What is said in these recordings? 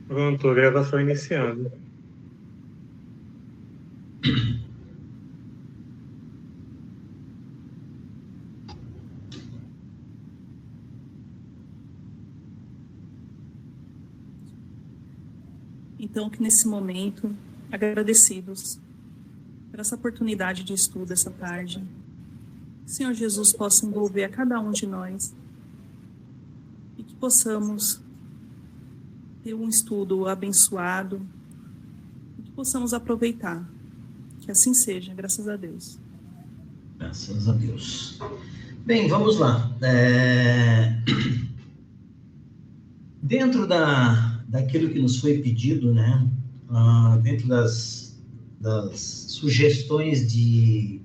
Pronto, a gravação iniciando. Então, que nesse momento, agradecidos por essa oportunidade de estudo essa tarde, que o Senhor Jesus possa envolver a cada um de nós e que possamos ter um estudo abençoado e que possamos aproveitar. Que assim seja, graças a Deus. Graças a Deus. Bem, vamos lá. Dentro daquilo que nos foi pedido, né? Dentro das sugestões de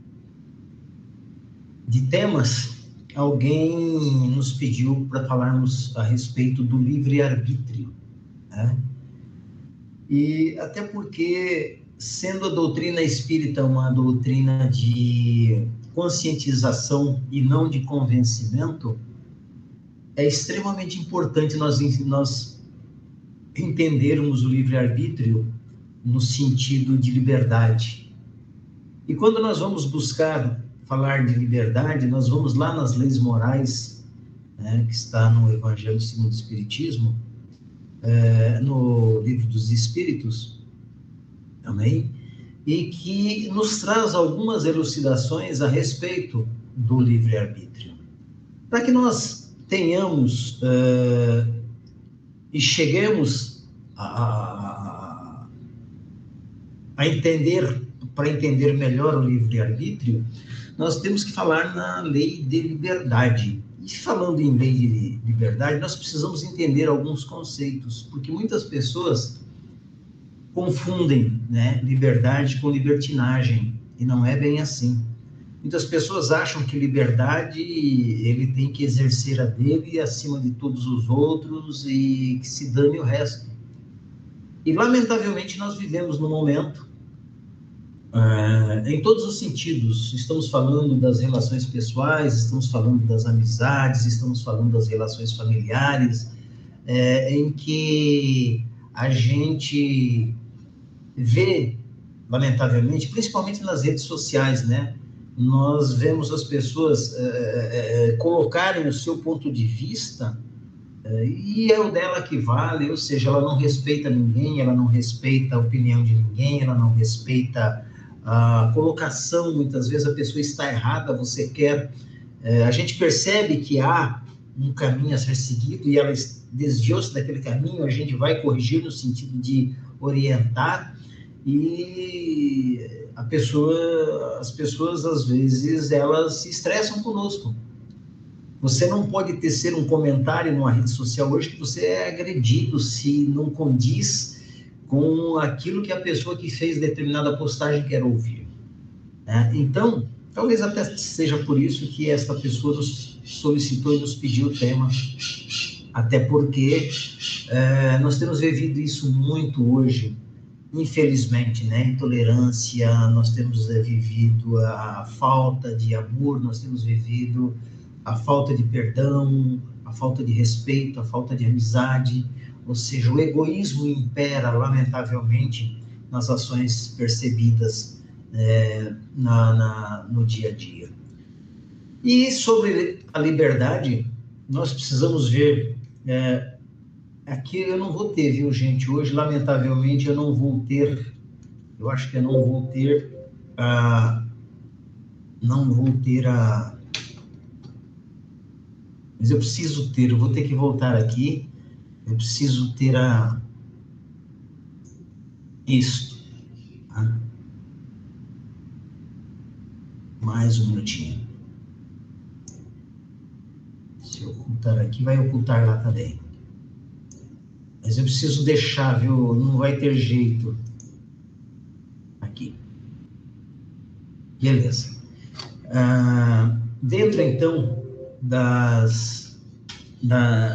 temas, alguém nos pediu para falarmos a respeito do livre-arbítrio, né? E até porque, sendo a doutrina espírita uma doutrina de conscientização e não de convencimento, é extremamente importante nós entendermos o livre-arbítrio no sentido de liberdade. E quando nós vamos buscar falar de liberdade, nós vamos lá nas leis morais, né, que está no Evangelho segundo o Espiritismo, no Livro dos Espíritos, também, e que nos traz algumas elucidações a respeito do livre-arbítrio. Para que nós tenhamos e cheguemos a entender, para entender melhor o livre-arbítrio, nós temos que falar na lei de liberdade. E falando em lei de liberdade, nós precisamos entender alguns conceitos, porque muitas pessoas confundem, né, liberdade com libertinagem, e não é bem assim. Muitas pessoas acham que liberdade, ele tem que exercer a dele acima de todos os outros e que se dane o resto. E, lamentavelmente, nós vivemos num momento, em todos os sentidos, estamos falando das relações pessoais, estamos falando das amizades, estamos falando das relações familiares, em que a gente vê, lamentavelmente, principalmente nas redes sociais, né? Nós vemos as pessoas colocarem o seu ponto de vista e é o dela que vale, ou seja, ela não respeita ninguém, ela não respeita a opinião de ninguém, ela não respeita a colocação. Muitas vezes a pessoa está errada, você quer... a gente percebe que há um caminho a ser seguido e ela desviou-se daquele caminho, a gente vai corrigir no sentido de orientar, e as pessoas, às vezes, elas se estressam conosco. Você não pode tecer um comentário numa rede social hoje que você é agredido se não condiz com aquilo que a pessoa que fez determinada postagem quer ouvir, né? Então, talvez até seja por isso que esta pessoa nos solicitou e nos pediu o tema, até porque nós temos vivido isso muito hoje, infelizmente, né? Intolerância, nós temos vivido a falta de amor, nós temos vivido a falta de perdão, a falta de respeito, a falta de amizade, ou seja, o egoísmo impera, lamentavelmente, nas ações percebidas no dia a dia. E sobre a liberdade, nós precisamos ver... aqui eu não vou ter, viu, gente? Hoje, lamentavelmente, eu não vou ter... Eu acho que eu não vou ter mas eu preciso ter, eu vou ter que voltar aqui, eu preciso ter isto. Tá? Mais um minutinho. Se eu ocultar aqui, vai ocultar lá também. Mas eu preciso deixar, viu? Não vai ter jeito. Aqui. Beleza. Dentro, então,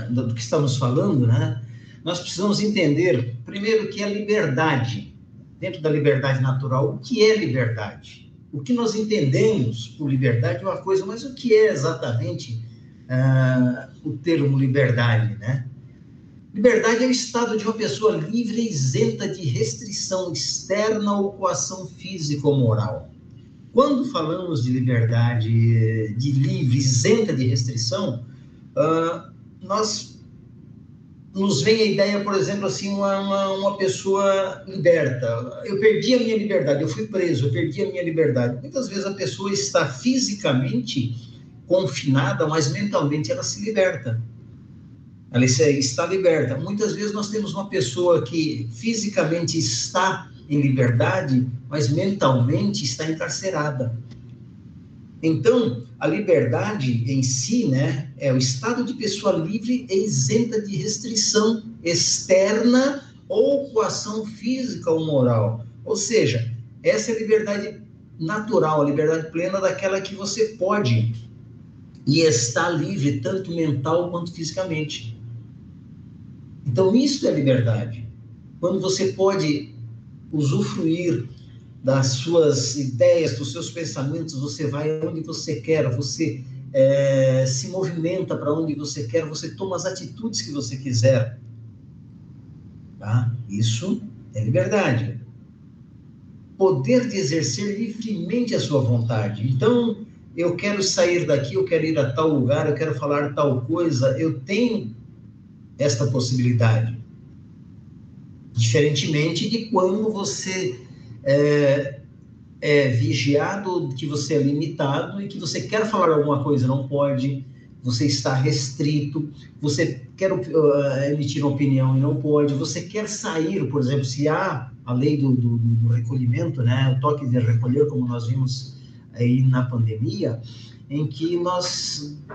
do que estamos falando, né? Nós precisamos entender, primeiro, que a liberdade, dentro da liberdade natural, o que é liberdade? O que nós entendemos por liberdade é uma coisa, mas o que é exatamente o termo liberdade, né? Liberdade é o estado de uma pessoa livre e isenta de restrição externa ou coação física ou moral. Quando falamos de liberdade, de livre, isenta de restrição, nos vem a ideia, por exemplo, assim, uma pessoa liberta. Eu perdi a minha liberdade, eu fui preso, eu perdi a minha liberdade. Muitas vezes a pessoa está fisicamente confinada, mas mentalmente ela se liberta. Ela está liberta. Muitas vezes nós temos uma pessoa que fisicamente está em liberdade, mas mentalmente está encarcerada. Então, a liberdade em si, né, é o estado de pessoa livre e isenta de restrição externa ou coação física ou moral. Ou seja, essa é a liberdade natural, a liberdade plena daquela que você pode e está livre, tanto mental quanto fisicamente. Então, isso é liberdade. Quando você pode usufruir das suas ideias, dos seus pensamentos, você vai onde você quer, você se movimenta para onde você quer, você toma as atitudes que você quiser. Tá? Isso é liberdade. Poder de exercer livremente a sua vontade. Então, eu quero sair daqui, eu quero ir a tal lugar, eu quero falar tal coisa, eu tenho esta possibilidade. Diferentemente de quando você é vigiado, que você é limitado e que você quer falar alguma coisa, não pode, você está restrito, você quer emitir uma opinião e não pode, você quer sair, por exemplo, se há a lei do recolhimento, né, o toque de recolher, como nós vimos aí na pandemia, em que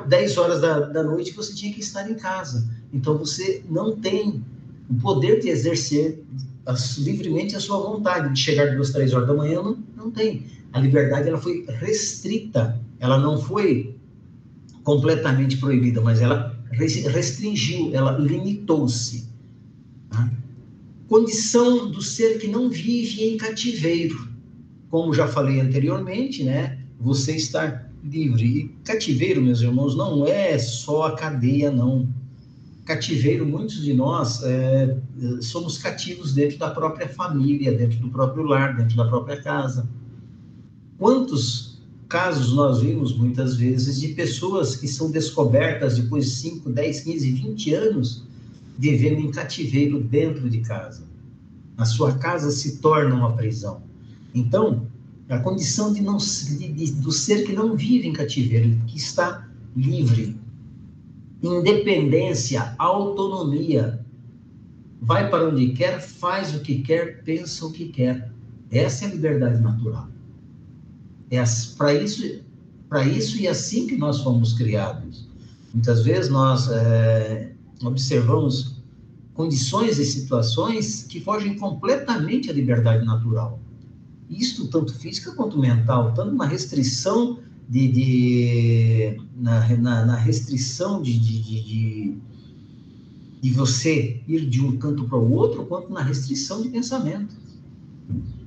10 horas da noite, você tinha que estar em casa. Então, você não tem o poder de exercer livremente a sua vontade, de chegar 2, 3 horas da manhã, não tem. A liberdade, ela foi restrita, ela não foi completamente proibida, mas ela restringiu, ela limitou-se. Tá? Condição do ser que não vive em cativeiro. Como já falei anteriormente, né? Você está livre. E cativeiro, meus irmãos, não é só a cadeia, não. Cativeiro, muitos de nós somos cativos dentro da própria família, dentro do próprio lar, dentro da própria casa. Quantos casos nós vimos, muitas vezes, de pessoas que são descobertas depois de 5, 10, 15, 20 anos vivendo em cativeiro dentro de casa. A sua casa se torna uma prisão. Então, a condição do ser que não vive em cativeiro, que está livre, independência, autonomia, vai para onde quer, faz o que quer, pensa o que quer. Essa é a liberdade natural. É para isso e assim que nós fomos criados. Muitas vezes nós observamos condições e situações que fogem completamente à liberdade natural. Isto tanto física quanto mental, tanto na restrição na restrição de você ir de um canto para o outro, quanto na restrição de pensamento.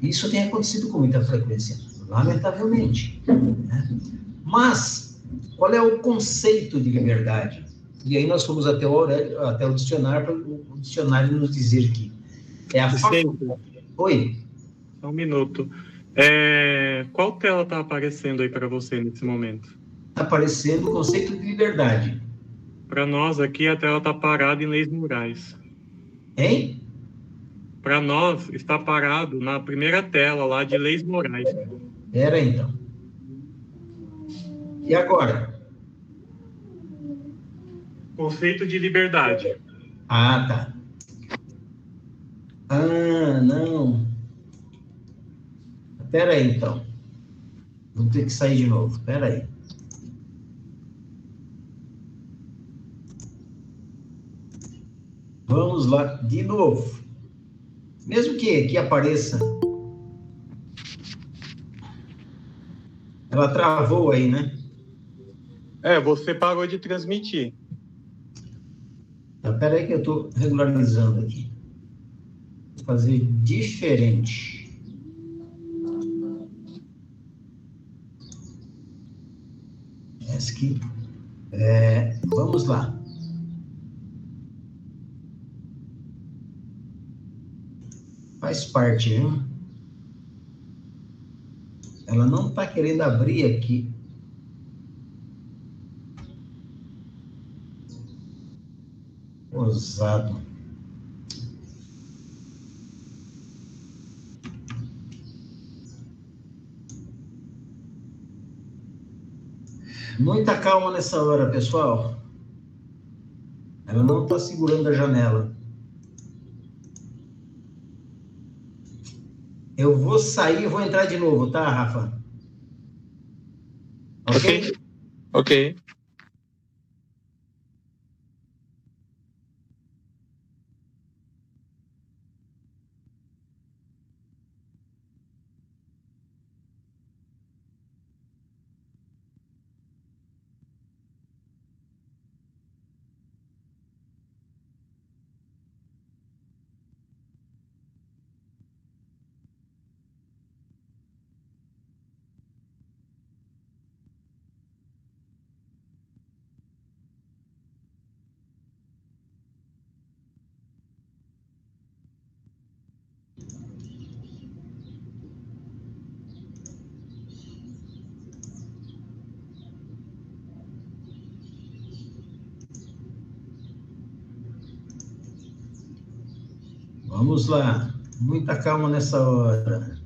Isso tem acontecido com muita frequência, lamentavelmente. Né? Mas, qual é o conceito de liberdade? E aí nós fomos até o dicionário, para o dicionário nos dizer que é a faculdade. Oi? Só um minuto. Qual tela está aparecendo aí para você nesse momento? Está aparecendo o conceito de liberdade. Para nós aqui, a tela está parada em leis morais. Hein? Para nós, está parado na primeira tela lá de leis morais. Era então. E agora? Conceito de liberdade. Ah, tá. Ah, não. Espera aí, então. Vou ter que sair de novo. Espera aí. Vamos lá, de novo. Mesmo que apareça. Ela travou aí, né? Você parou de transmitir. Espera aí que eu estou regularizando aqui. Vou fazer diferente. Aqui. Vamos lá. Faz parte, viu? Ela não está querendo abrir aqui. Ousado. Muita calma nessa hora, pessoal. Ela não está segurando a janela. Eu vou sair e vou entrar de novo, tá, Rafa? Ok? Ok. Vamos lá. Muita calma nessa hora.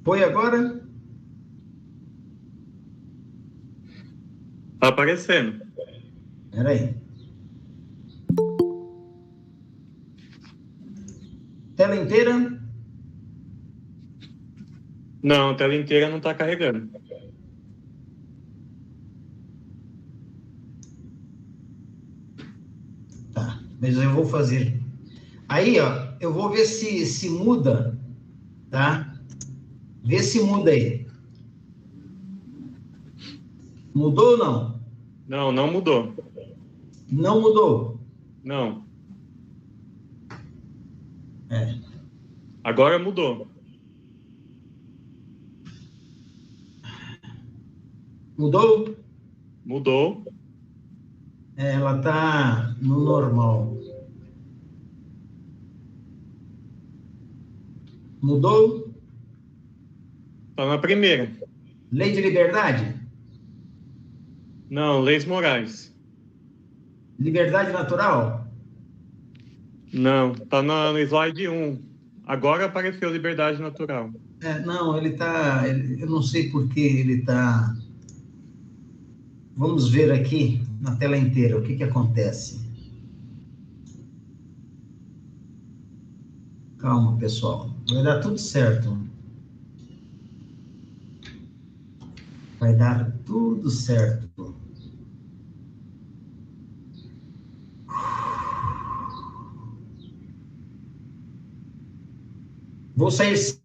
Foi agora? Tá aparecendo. Espera aí. Tela inteira? Não, a tela inteira não tá carregando. Tá, mas eu vou fazer. Aí, ó, eu vou ver se muda, tá? Vê se muda aí. Mudou ou não? Não, não mudou. Não mudou. Não. É. Agora mudou. Mudou? Mudou. É, ela tá no normal. Mudou? Tá na primeira. Lei de liberdade? Não, Leis Morais. Liberdade natural? Não, tá no slide 1. Agora apareceu liberdade natural. É, não, ele tá. Eu não sei por que ele tá. Vamos ver aqui na tela inteira o que que acontece. Calma, pessoal. Vai dar tudo certo. Vai dar tudo certo. Vou sair.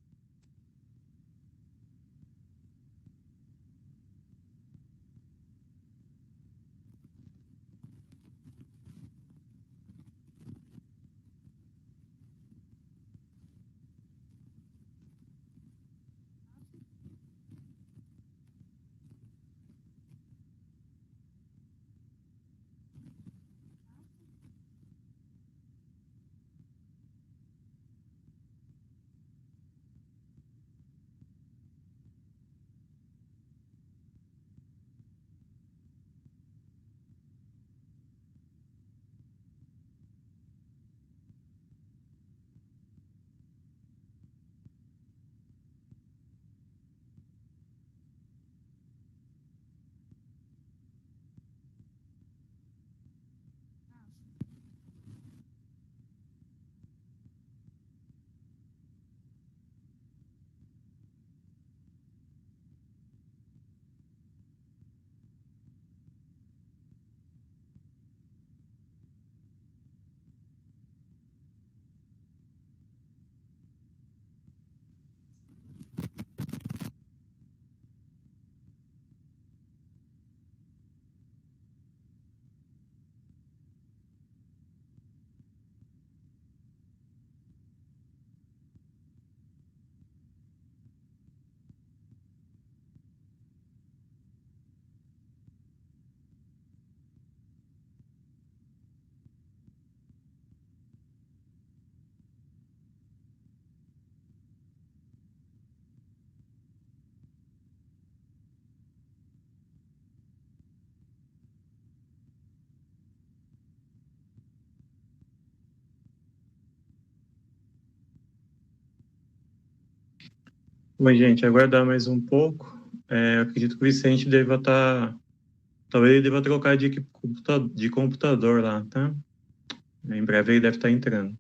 Bom, gente, aguardar mais um pouco. Eu acredito que o Vicente deva estar... Talvez ele deva trocar de computador lá, tá? Em breve ele deve estar entrando.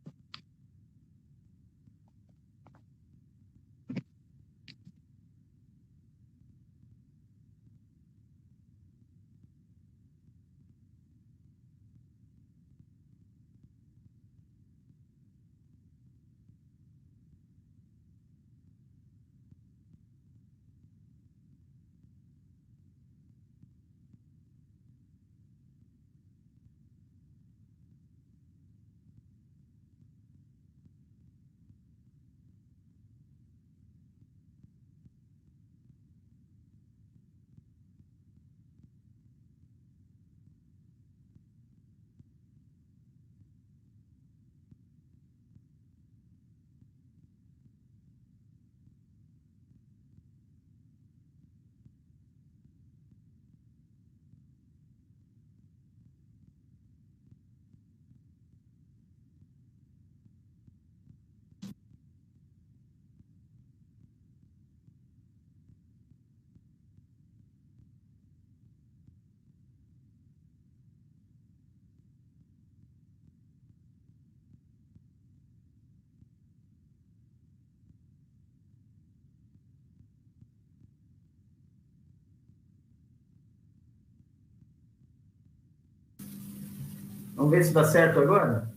Vamos ver se dá certo agora?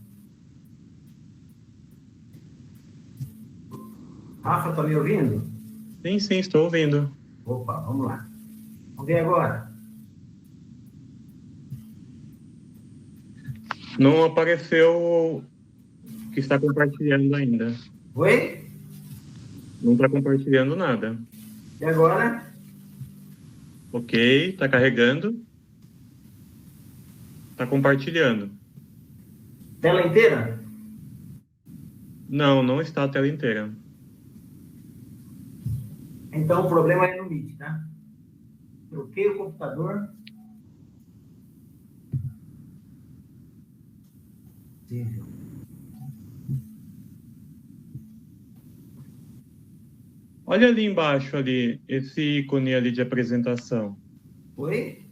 Rafa, tá me ouvindo? Sim, estou ouvindo. Opa, vamos lá. Vamos ver agora. Não apareceu que está compartilhando ainda. Oi? Não está compartilhando nada. E agora? Ok, está carregando. Está compartilhando. Tela inteira? Não está a tela inteira. Então o problema é no Meet, tá? Troquei o computador. Olha ali embaixo, ali, esse ícone ali de apresentação. Oi?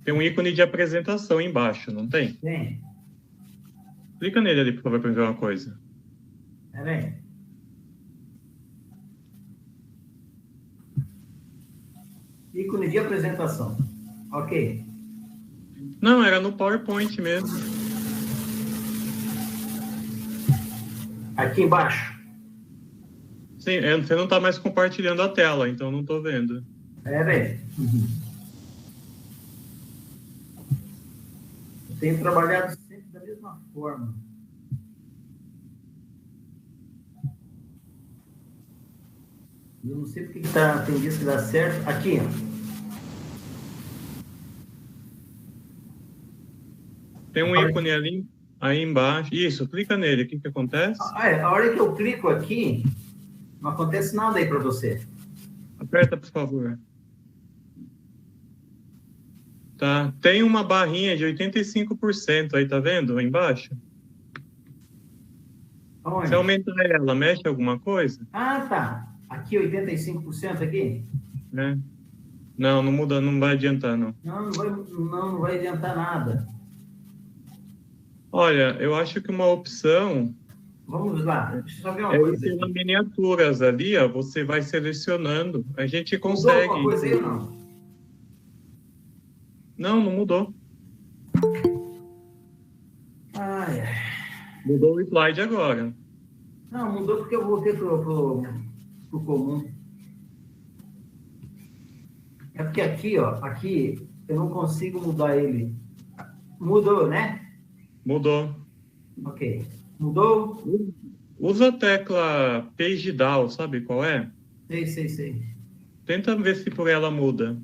Tem um ícone de apresentação embaixo, não tem? Tem. Clica nele ali, por favor, para ver uma coisa. Pera aí. Ícone de apresentação. Ok. Não, era no PowerPoint mesmo. Aqui embaixo. Sim, você não está mais compartilhando a tela, então não estou vendo. Pera aí. Eu tenho trabalhado sempre da mesma forma. Eu não sei porque que tem dias que dá certo. Aqui, ó. Tem um ícone ali, aí embaixo. Isso, clica nele. O que acontece? A hora que eu clico aqui, não acontece nada aí para você. Aperta, por favor. Tá. Tem uma barrinha de 85% aí, tá vendo? Aí embaixo. Onde? Se aumentar ela, mexe alguma coisa? Ah, tá. Aqui, 85% aqui? Né? Não muda, não vai adiantar, não. Não vai adiantar nada. Olha, eu acho que uma opção... Vamos lá, deixa eu só ver uma coisa. Pelas miniaturas ali, ó, você vai selecionando. A gente Mudou consegue... alguma coisa aí ou não? Não mudou. Ai. Mudou o slide agora. Não, mudou porque eu voltei pro comum. É porque aqui, ó, aqui eu não consigo mudar ele. Mudou, né? Mudou. Ok. Mudou? Usa a tecla Page Down, sabe qual é? Sei. Tenta ver se por ela muda.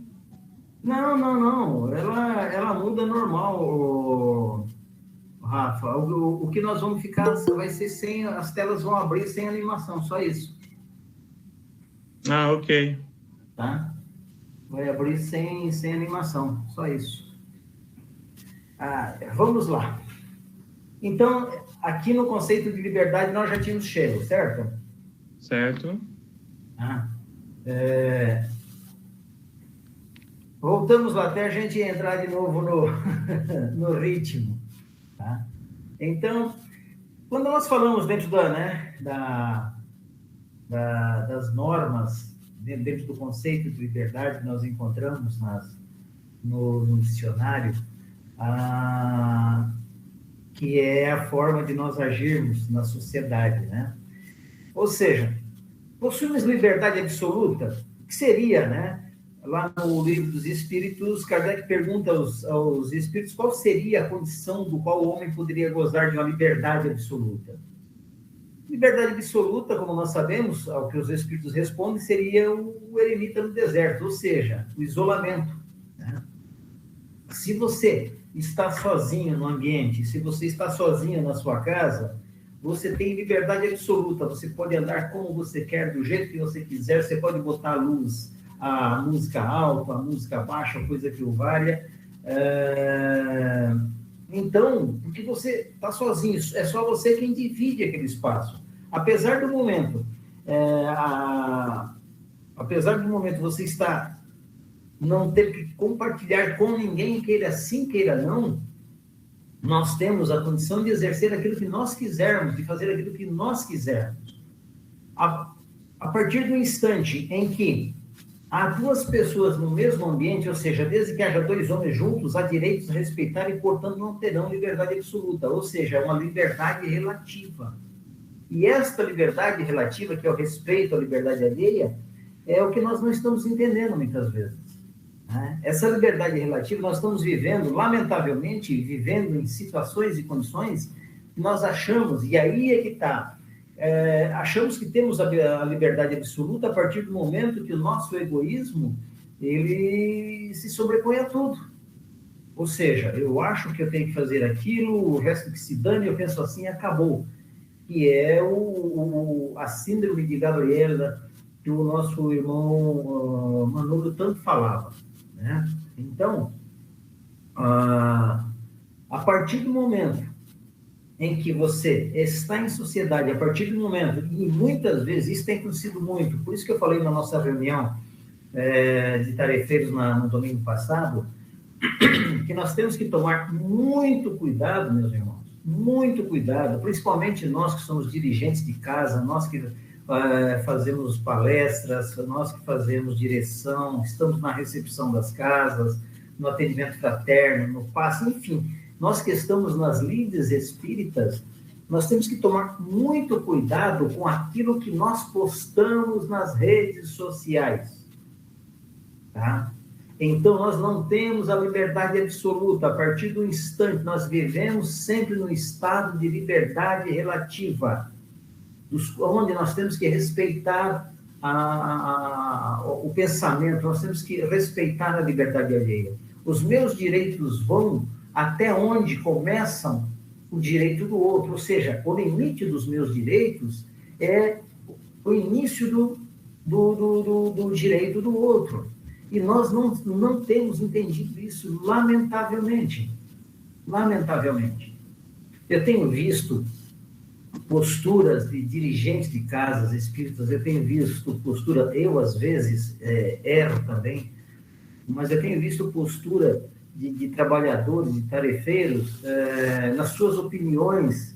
Não. Ela muda normal, Rafa. O que nós vamos ficar vai ser sem... As telas vão abrir sem animação, só isso. Ah, ok. Tá? Vai abrir sem animação, só isso. Vamos lá. Então, aqui no conceito de liberdade, nós já tínhamos chego, certo? Certo. Voltamos lá até a gente entrar de novo no ritmo. Tá? Então, quando nós falamos dentro das normas, dentro do conceito de liberdade que nós encontramos no dicionário, que é a forma de nós agirmos na sociedade, né? Ou seja, possuímos liberdade absoluta, que seria, né? Lá no Livro dos Espíritos, Kardec pergunta aos espíritos qual seria a condição do qual o homem poderia gozar de uma liberdade absoluta. Liberdade absoluta, como nós sabemos, ao que os espíritos respondem, seria o eremita no deserto, ou seja, o isolamento. Né? Se você está sozinho no ambiente, se você está sozinho na sua casa, você tem liberdade absoluta, você pode andar como você quer, do jeito que você quiser, você pode botar a música alta, a música baixa, coisa que o valha. Então, porque você está sozinho, é só você quem divide aquele espaço. Apesar do momento você não ter que compartilhar com ninguém, queira sim, queira não, nós temos a condição de exercer aquilo que nós quisermos, de fazer aquilo que nós quisermos. A partir do instante em que há duas pessoas no mesmo ambiente, ou seja, desde que haja dois homens juntos, há direitos a respeitar e, portanto, não terão liberdade absoluta, ou seja, é uma liberdade relativa. E esta liberdade relativa, que é o respeito à liberdade alheia, é o que nós não estamos entendendo muitas vezes. Né? Essa liberdade relativa nós estamos vivendo, lamentavelmente, vivendo em situações e condições que nós achamos, e aí é que está, achamos que temos a liberdade absoluta a partir do momento que o nosso egoísmo ele se sobrepõe a tudo. Ou seja, eu acho que eu tenho que fazer aquilo, o resto que se dane, eu penso assim, acabou. Que é a síndrome de Gabriela, que o nosso irmão Manolo tanto falava. Né? Então, a partir do momento em que você está em sociedade, a partir do momento, e muitas vezes isso tem acontecido muito, por isso que eu falei na nossa reunião de tarefeiros no domingo passado, que nós temos que tomar muito cuidado, meus irmãos, muito cuidado, principalmente nós que somos dirigentes de casa, nós que fazemos palestras, nós que fazemos direção, estamos na recepção das casas, no atendimento fraterno, no passe, enfim, nós que estamos nas lides espíritas, nós temos que tomar muito cuidado com aquilo que nós postamos nas redes sociais, tá? Então, nós não temos a liberdade absoluta. A partir do instante, nós vivemos sempre no estado de liberdade relativa, onde nós temos que respeitar o pensamento, nós temos que respeitar a liberdade alheia. Os meus direitos vão até onde começam o direito do outro, ou seja, o limite dos meus direitos é o início do direito do outro. E nós não temos entendido isso, lamentavelmente. Lamentavelmente. Eu tenho visto posturas de dirigentes de casas espíritas, eu tenho visto postura, eu às vezes erro também, mas eu tenho visto postura de trabalhadores, de tarefeiros, nas suas opiniões,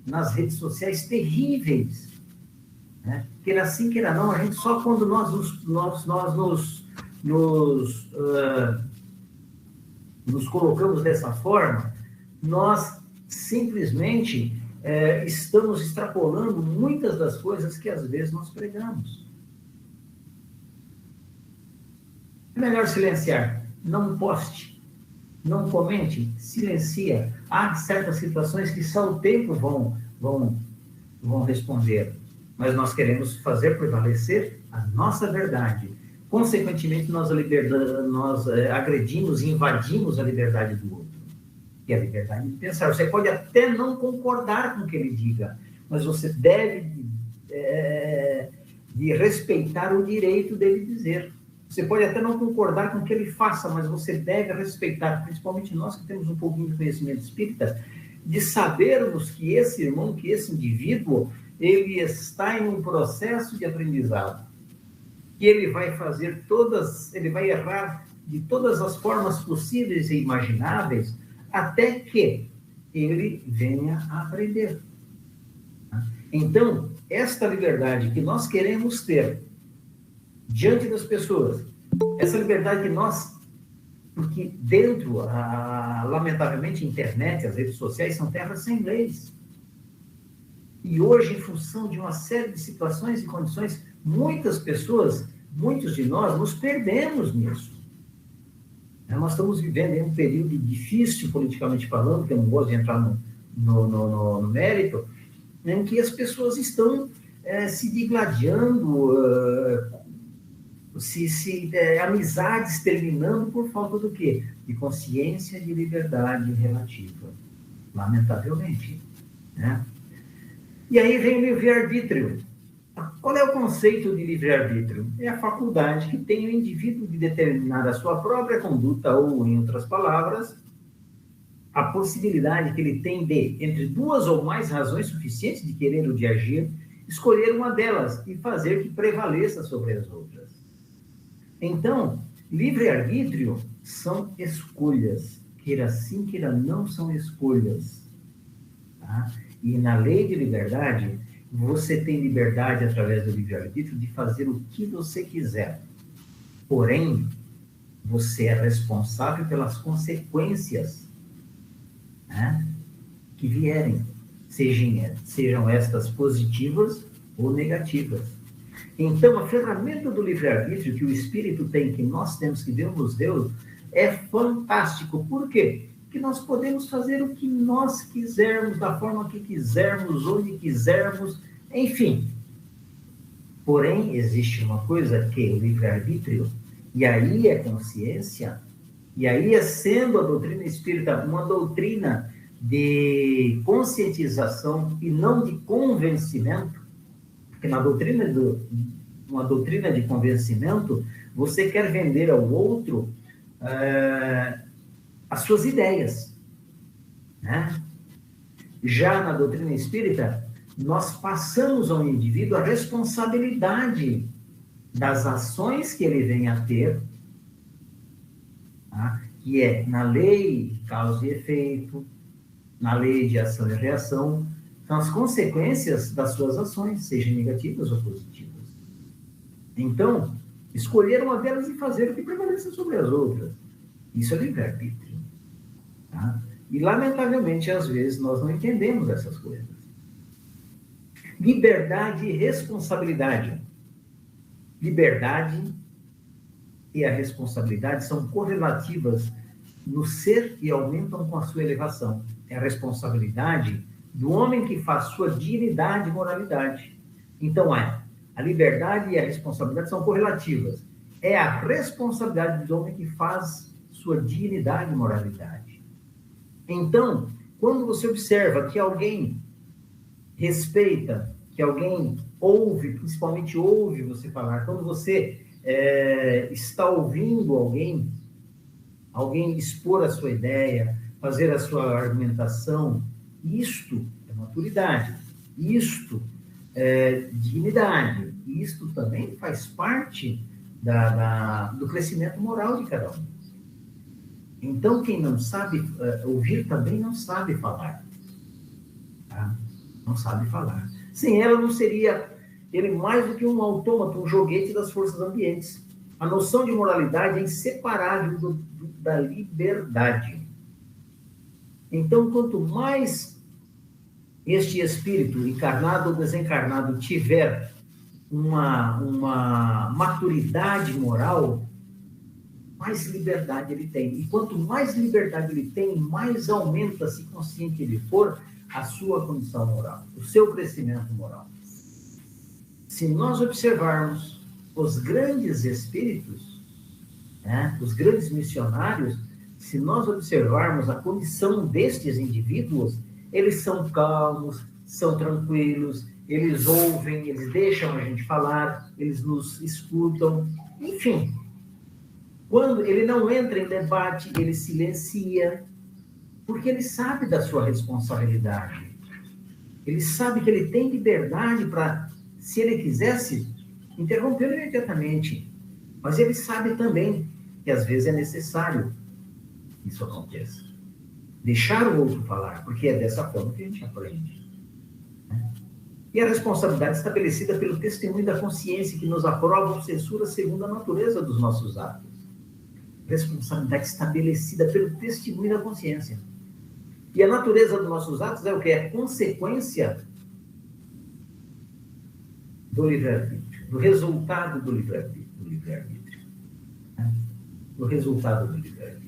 nas redes sociais, terríveis. Né? Queira sim, queira não, a gente só quando nós nos colocamos dessa forma, nós simplesmente estamos extrapolando muitas das coisas que às vezes nós pregamos. É melhor silenciar, não poste, não comente, silencia. Há certas situações que só o tempo vão responder, mas nós queremos fazer prevalecer a nossa verdade. Consequentemente, nós agredimos e invadimos a liberdade do outro. E a liberdade de pensar. Você pode até não concordar com o que ele diga, mas você deve de respeitar o direito dele dizer. Você pode até não concordar com o que ele faça, mas você deve respeitar, principalmente nós que temos um pouquinho de conhecimento espírita, de sabermos que esse irmão, que esse indivíduo, ele está em um processo de aprendizado. que ele vai fazer ele vai errar de todas as formas possíveis e imagináveis, até que ele venha a aprender. Então, esta liberdade que nós queremos ter diante das pessoas, essa liberdade que nós, porque dentro, lamentavelmente, a internet, as redes sociais são terras sem leis. E hoje, em função de uma série de situações e condições, muitas pessoas, muitos de nós, nos perdemos nisso. Nós estamos vivendo um período difícil, politicamente falando, que eu não gosto de entrar no mérito, em que as pessoas estão se digladiando, amizades terminando por falta do quê? De consciência de liberdade relativa. Lamentavelmente. Né? E aí vem o livre-arbítrio. Qual é o conceito de livre-arbítrio? É a faculdade que tem o indivíduo de determinar a sua própria conduta, ou, em outras palavras, a possibilidade que ele tem de, entre duas ou mais razões suficientes de querer ou de agir, escolher uma delas e fazer que prevaleça sobre as outras. Então, livre-arbítrio são escolhas. Queira sim, queira não, são escolhas. Tá? E na lei de liberdade, você tem liberdade, através do livre-arbítrio, de fazer o que você quiser. Porém, você é responsável pelas consequências, né, que vierem, sejam estas positivas ou negativas. Então, a ferramenta do livre-arbítrio que o Espírito tem, que nós temos, que Deus nos deu, é fantástico. Por quê? Porque nós podemos fazer o que nós quisermos, da forma que quisermos, onde quisermos, enfim. Porém, existe uma coisa que é o livre-arbítrio, e aí é consciência, e aí é, sendo a doutrina espírita uma doutrina de conscientização e não de convencimento, porque na doutrina uma doutrina de convencimento, você quer vender ao outro as suas ideias, né? Já na doutrina espírita, nós passamos ao indivíduo a responsabilidade das ações que ele vem a ter, tá? Que é na lei de causa e efeito, na lei de ação e reação, são as consequências das suas ações, sejam negativas ou positivas. Então, escolher uma delas e fazer o que prevaleça sobre as outras. Isso é livre-arbítrio. Tá? E, lamentavelmente, às vezes, nós não entendemos essas coisas. Liberdade e responsabilidade. Liberdade e a responsabilidade são correlativas no ser e aumentam com a sua elevação. É a responsabilidade do homem que faz sua dignidade e moralidade. Então, a liberdade e a responsabilidade são correlativas. É a responsabilidade do homem que faz sua dignidade e moralidade. Então, quando você observa que alguém respeita, que alguém ouve, principalmente ouve você falar, quando você está ouvindo alguém expor a sua ideia, fazer a sua argumentação, isto é maturidade, isto é dignidade, isto também faz parte do crescimento moral de cada um. Então, quem não sabe ouvir também não sabe falar. Tá? Não sabe falar. Sem ela, não seria ele mais do que um autômato, um joguete das forças ambientes. A noção de moralidade é inseparável da liberdade. Então, quanto mais este espírito, encarnado ou desencarnado, tiver uma maturidade moral, mais liberdade ele tem. E quanto mais liberdade ele tem, mais aumenta, se consciente ele for, a sua condição moral, o seu crescimento moral. Se nós observarmos os grandes espíritos, né, os grandes missionários, se nós observarmos a condição destes indivíduos, eles são calmos, são tranquilos, eles ouvem, eles deixam a gente falar, eles nos escutam, enfim. Quando ele não entra em debate, ele silencia, porque ele sabe da sua responsabilidade. Ele sabe que ele tem liberdade para, se ele quisesse, interrompeu imediatamente. Mas ele sabe também que às vezes é necessário que isso aconteça. Deixar o outro falar, porque é dessa forma que a gente aprende. E a responsabilidade estabelecida pelo testemunho da consciência que nos aprova ou censura segundo a natureza dos nossos atos. Responsabilidade estabelecida pelo testemunho da consciência. E a natureza dos nossos atos é o que? É consequência do livre-arbítrio, do resultado do livre-arbítrio. Do resultado do livre-arbítrio.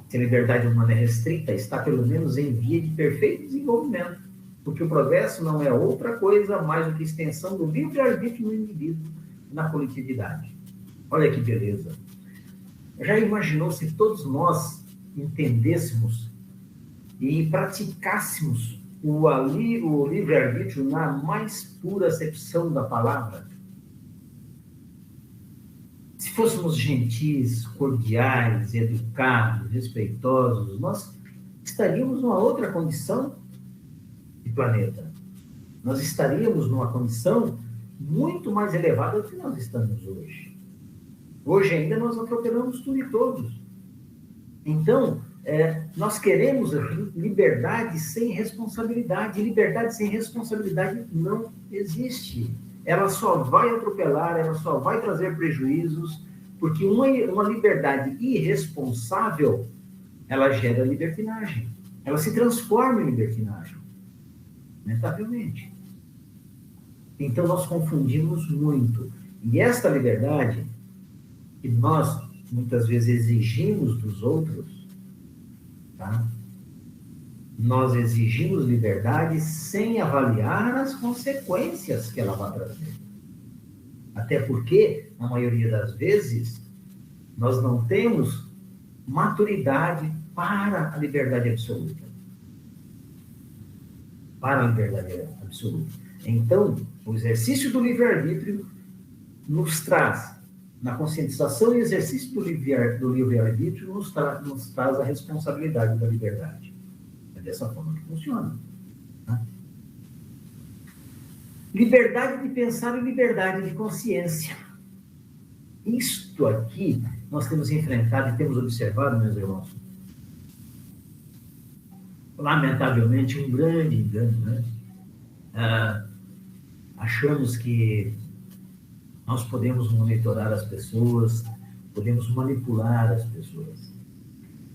Se a liberdade humana é restrita, está pelo menos em via de perfeito desenvolvimento, porque o progresso não é outra coisa mais do que extensão do livre-arbítrio no indivíduo, na coletividade. Olha que beleza. Já imaginou se todos nós entendêssemos e praticássemos o livre-arbítrio na mais pura acepção da palavra? Se fôssemos gentis, cordiais, educados, respeitosos, nós estaríamos numa outra condição de planeta. Nós estaríamos numa condição muito mais elevada do que nós estamos hoje. Hoje ainda nós atropelamos tudo e todos. Então, nós queremos liberdade sem responsabilidade. Liberdade sem responsabilidade não existe. Ela só vai atropelar, ela só vai trazer prejuízos, porque uma liberdade irresponsável, ela gera libertinagem. Ela se transforma em libertinagem, lamentavelmente. Então, nós confundimos muito. E esta liberdade que nós, muitas vezes, exigimos dos outros, tá? Nós exigimos liberdade sem avaliar as consequências que ela vai trazer. Até porque, na maioria das vezes, nós não temos maturidade para a liberdade absoluta. Para a liberdade absoluta. Então, o exercício do livre-arbítrio nos traz, na conscientização e exercício do livre-arbítrio, nos traz a responsabilidade da liberdade. É dessa forma que funciona. Tá? Liberdade de pensar e liberdade de consciência. Isto aqui nós temos enfrentado e temos observado, meus irmãos, lamentavelmente, um grande engano, né? Achamos que nós podemos monitorar as pessoas, podemos manipular as pessoas.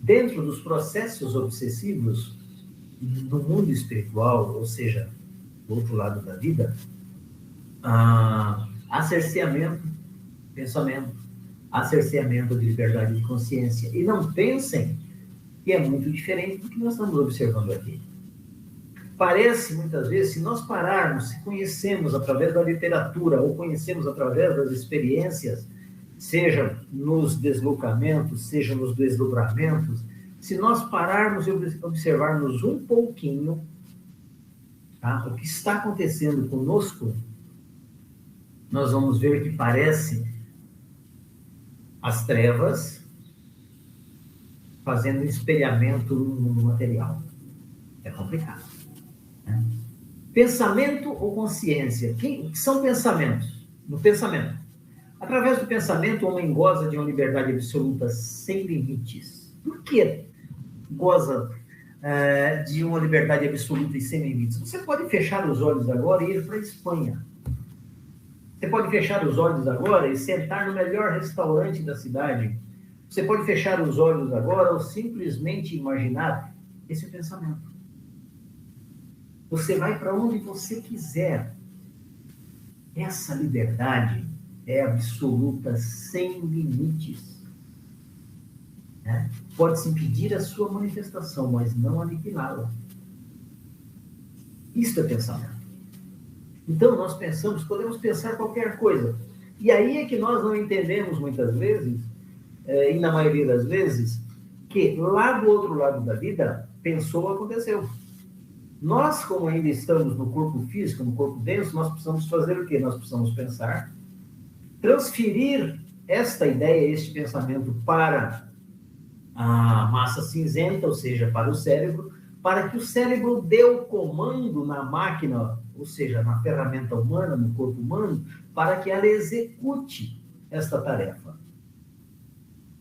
Dentro dos processos obsessivos no mundo espiritual, ou seja, do outro lado da vida, há cerceamento, pensamento, há cerceamento de liberdade de consciência. E não pensem que é muito diferente do que nós estamos observando aqui. Parece, muitas vezes, se nós pararmos, se conhecemos através da literatura ou conhecemos através das experiências, seja nos deslocamentos, seja nos desdobramentos, se nós pararmos e observarmos um pouquinho, tá, o que está acontecendo conosco, nós vamos ver que parece as trevas fazendo um espelhamento no mundo material. É complicado. Pensamento ou consciência? O que são pensamentos? No pensamento. Através do pensamento, o homem goza de uma liberdade absoluta sem limites. Por que goza de uma liberdade absoluta e sem limites? Você pode fechar os olhos agora e ir para a Espanha. Você pode fechar os olhos agora e sentar no melhor restaurante da cidade. Você pode fechar os olhos agora ou simplesmente imaginar esse pensamento. Você vai para onde você quiser. Essa liberdade é absoluta, sem limites. Pode-se impedir a sua manifestação, mas não aniquilá-la. Isto é pensamento. Então, nós pensamos, podemos pensar qualquer coisa. E aí é que nós não entendemos muitas vezes, e na maioria das vezes, que lá do outro lado da vida, pensou, aconteceu. Nós, como ainda estamos no corpo físico, no corpo denso, nós precisamos fazer o quê? Nós precisamos pensar, transferir esta ideia, este pensamento para a massa cinzenta, ou seja, para o cérebro, para que o cérebro dê o comando na máquina ou seja, na ferramenta humana, no corpo humano, para que ela execute esta tarefa.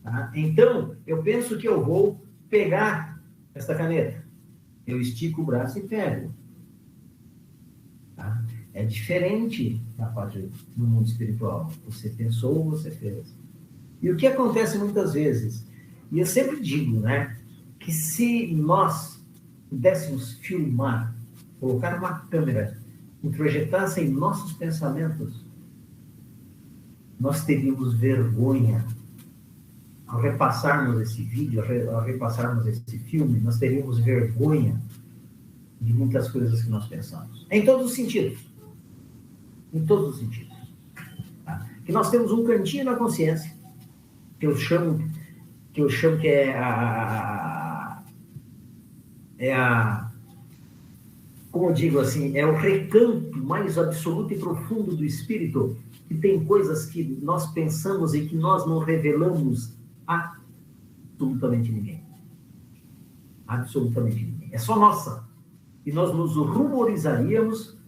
Tá? Então, eu penso que eu vou pegar esta caneta. Eu estico o braço e pego. Tá? É diferente da parte do mundo espiritual. Você pensou, você fez. E o que acontece muitas vezes, e eu sempre digo, né, que se nós pudéssemos filmar, colocar uma câmera e projetassem nossos pensamentos, nós teríamos vergonha. Ao repassarmos esse vídeo, ao repassarmos esse filme, nós teríamos vergonha de muitas coisas que nós pensamos. Em todos os sentidos. Em todos os sentidos. Tá? Que nós temos um cantinho na consciência, que eu chamo que é como eu digo assim, é o recanto mais absoluto e profundo do espírito, que tem coisas que nós pensamos e que nós não revelamos a absolutamente ninguém. Absolutamente ninguém. É só nossa. E nós nos ruborizaríamos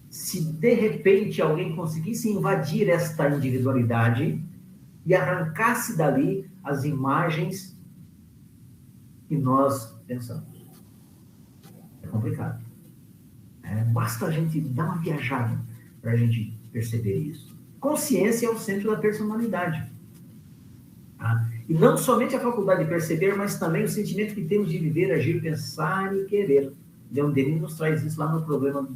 se de repente alguém conseguisse invadir esta individualidade e arrancasse dali as imagens que nós pensamos. É complicado. Basta a gente dar uma viajada para a gente perceber isso. Consciência é o centro da personalidade. Tá? E não somente a faculdade de perceber, mas também o sentimento que temos de viver, agir, pensar e querer. Leon Denis nos traz isso lá no problema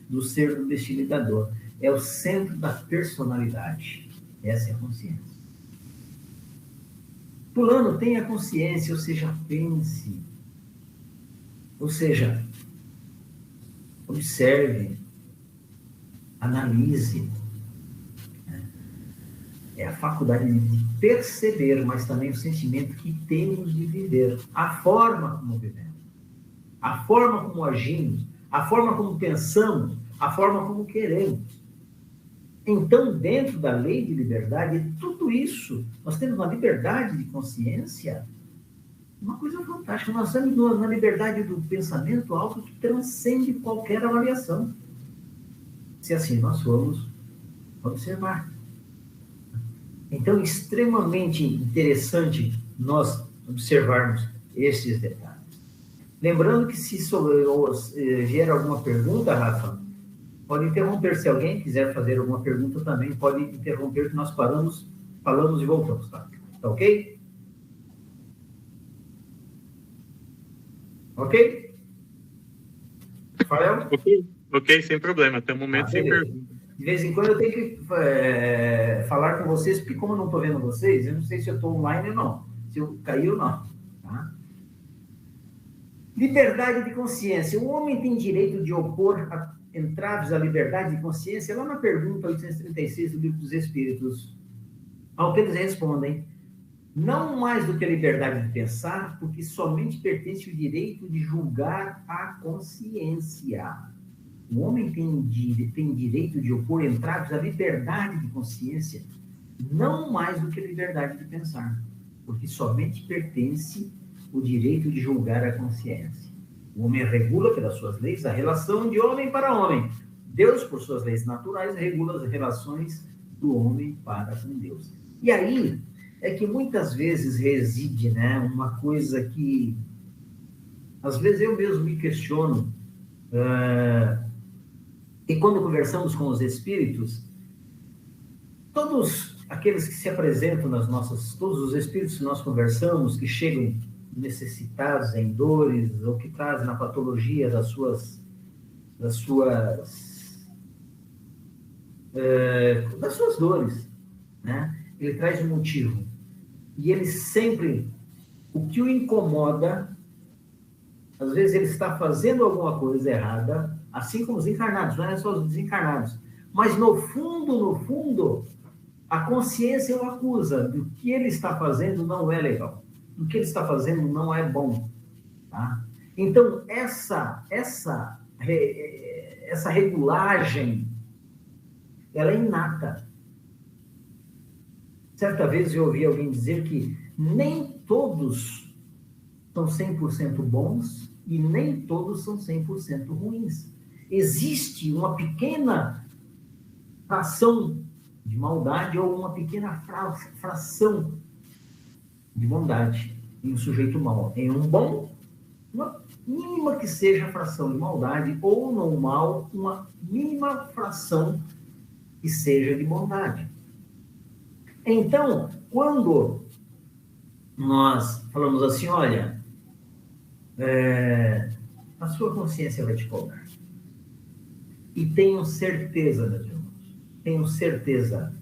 do ser, do destino e da dor. É o centro da personalidade. Essa é a consciência. Fulano, tenha consciência, ou seja, pense. Ou seja, observe, analise. É a faculdade de perceber, mas também o sentimento que temos de viver. A forma como vivemos, a forma como agimos, a forma como pensamos, a forma como queremos. Então, dentro da lei de liberdade, tudo isso, nós temos uma liberdade de consciência, uma coisa fantástica. Nós estamos na liberdade do pensamento algo que transcende qualquer avaliação. Se assim nós formos observar. Então, extremamente interessante nós observarmos esses detalhes. Lembrando que se vier alguma pergunta, Rafa, pode interromper. Se alguém quiser fazer alguma pergunta também, pode interromper, que nós falamos e voltamos, tá? Tá ok? Ok? Rafael? Ok, sem problema. Até o momento sem pergunta. De vez em quando eu tenho que falar com vocês, porque como eu não estou vendo vocês, eu não sei se eu estou online ou não. Se eu caí ou não. Tá? Liberdade de consciência. O homem tem direito de opor entraves à liberdade de consciência? Lá na pergunta 836 do Livro dos Espíritos, ao que eles respondem, não mais do que a liberdade de pensar, porque somente pertence o direito de julgar a consciência. O homem tem direito de opor entraves à liberdade de consciência, não mais do que a liberdade de pensar, porque somente pertence o direito de julgar a consciência. O homem regula pelas suas leis a relação de homem para homem. Deus, por suas leis naturais, regula as relações do homem para com Deus. E aí é que muitas vezes reside, né, uma coisa que, às vezes, eu mesmo me questiono. E quando conversamos com os espíritos, todos aqueles que se apresentam todos os espíritos que nós conversamos, que chegam necessitados em dores, ou que trazem na patologia das suas dores, né? Ele traz um motivo. E ele sempre, o que o incomoda, às vezes ele está fazendo alguma coisa errada, assim como os encarnados, não é só os desencarnados. Mas no fundo, a consciência o acusa do que ele está fazendo não é legal. Do que ele está fazendo não é bom. Tá? Então, essa regulagem, ela é inata. Certa vez eu ouvi alguém dizer que nem todos são 100% bons e nem todos são 100% ruins. existe uma pequena fração de maldade ou uma pequena fração de bondade em um sujeito mau. Em um bom, uma mínima que seja fração de maldade, ou no mal, uma mínima fração que seja de bondade. Então, quando nós falamos assim, olha, a sua consciência vai te cobrar. E tenham certeza, meus irmãos, tenham certeza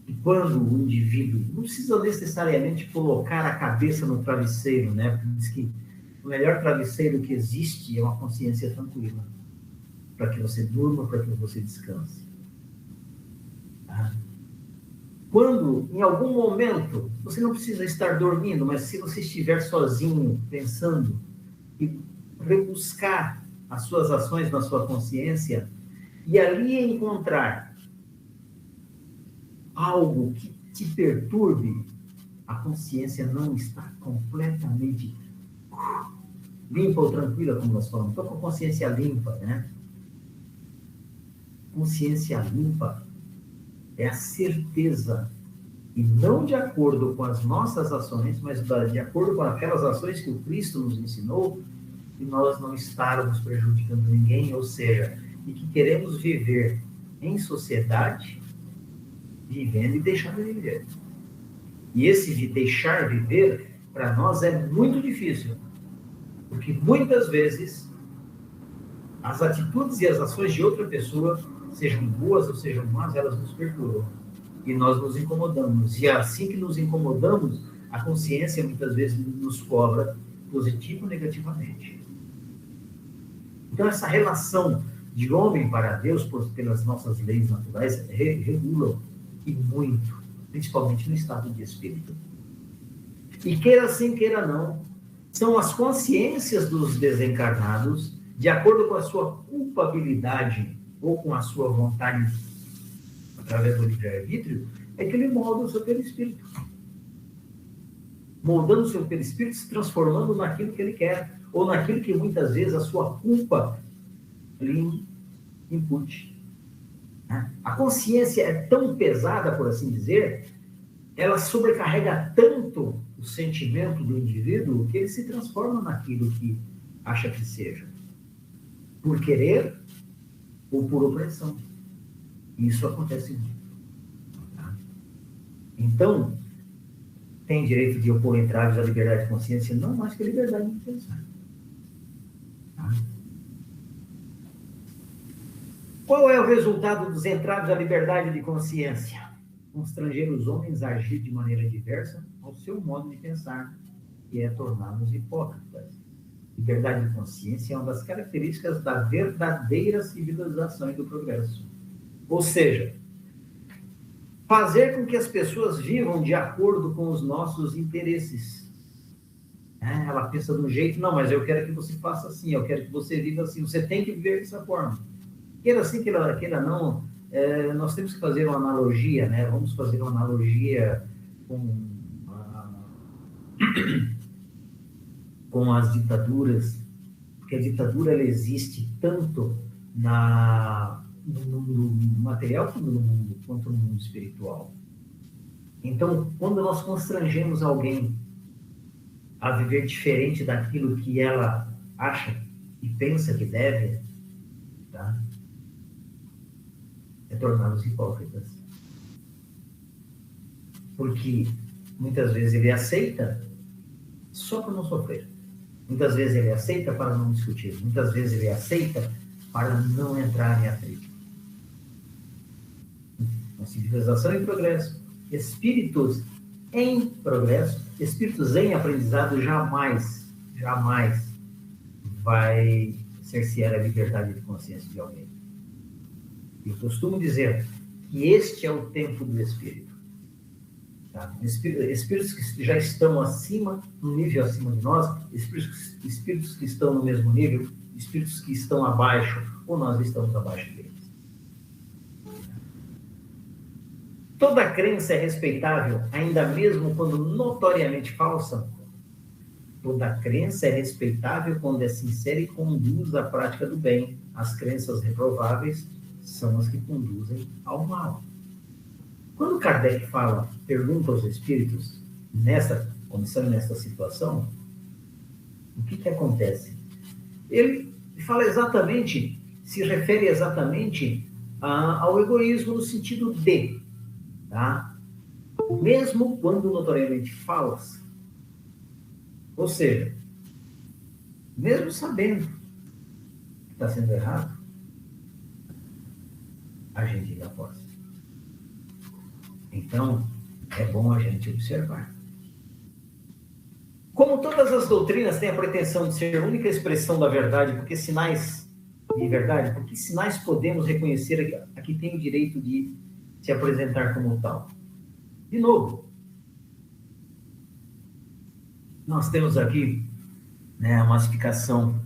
que quando o indivíduo não precisa necessariamente colocar a cabeça no travesseiro, né? Porque diz que o melhor travesseiro que existe é uma consciência tranquila, para que você durma, para que você descanse. Tá? Quando, em algum momento, você não precisa estar dormindo, mas se você estiver sozinho, pensando, e rebuscar as suas ações na sua consciência, e ali encontrar algo que te perturbe, a consciência não está completamente limpa ou tranquila, como nós falamos. Estou com a consciência limpa, né? Consciência limpa é a certeza, e não de acordo com as nossas ações, mas de acordo com aquelas ações que o Cristo nos ensinou, que nós não estarmos prejudicando ninguém, ou seja, e que queremos viver em sociedade, vivendo e deixando viver. E esse de deixar viver, para nós é muito difícil, porque muitas vezes as atitudes e as ações de outra pessoa, sejam boas ou sejam más, elas nos perturbam. E nós nos incomodamos. E assim que nos incomodamos, a consciência muitas vezes nos cobra positivo ou negativamente. Então, essa relação de homem para Deus, pelas nossas leis naturais, regulam, e muito, principalmente no estado de espírito. E queira sim, queira não, são as consciências dos desencarnados, de acordo com a sua culpabilidade ou com a sua vontade, através do livre-arbítrio, é que ele molda o seu perispírito. Moldando o seu perispírito, se transformando naquilo que ele quer, ou naquilo que muitas vezes a sua culpa lhe impute. A consciência é tão pesada, por assim dizer, ela sobrecarrega tanto o sentimento do indivíduo que ele se transforma naquilo que acha que seja, por querer ou por opressão. E isso acontece muito. Tá? Então, tem direito de opor entraves à liberdade de consciência, não mais que a liberdade de pensar. Tá? Qual é o resultado dos entraves à liberdade de consciência? Constranger os homens a agir de maneira diversa ao seu modo de pensar, que é torná-los hipócritas. Liberdade de consciência é uma das características da verdadeira civilização e do progresso. Ou seja, fazer com que as pessoas vivam de acordo com os nossos interesses. Ela pensa de um jeito, não, mas eu quero que você faça assim, eu quero que você viva assim, você tem que viver dessa forma. Queira assim, queira não, nós temos que fazer uma analogia, né? Vamos fazer uma analogia com as ditaduras, porque a ditadura ela existe tanto no mundo material quanto no mundo espiritual. Então, quando nós constrangemos alguém a viver diferente daquilo que ela acha e pensa que deve, tá? É torná-los hipócritas. Porque muitas vezes ele aceita só para não sofrer. Muitas vezes ele aceita para não discutir. Muitas vezes ele aceita para não entrar em atrito. Uma civilização em progresso. Espíritos em progresso, espíritos em aprendizado jamais vai cercear a liberdade de consciência de alguém. Eu costumo dizer que este é o tempo do espírito. Tá? Espíritos que já estão acima, um nível acima de nós, espíritos que estão no mesmo nível, espíritos que estão abaixo, ou nós estamos abaixo deles. Toda crença é respeitável, ainda mesmo quando notoriamente falsa, Toda crença é respeitável quando é sincera e conduz à prática do bem. As crenças reprováveis são as que conduzem ao mal. Quando Kardec pergunta aos espíritos, nessa condição e nessa situação, o que acontece? Ele fala exatamente, se refere exatamente ao egoísmo no sentido de, tá? Mesmo quando notoriamente falsa, ou seja, mesmo sabendo que está sendo errado, a gente ainda força. Então, é bom a gente observar. Como todas as doutrinas têm a pretensão de ser a única expressão da verdade, porque sinais podemos reconhecer a que tem o direito de se apresentar como tal. De novo, nós temos aqui, né, a massificação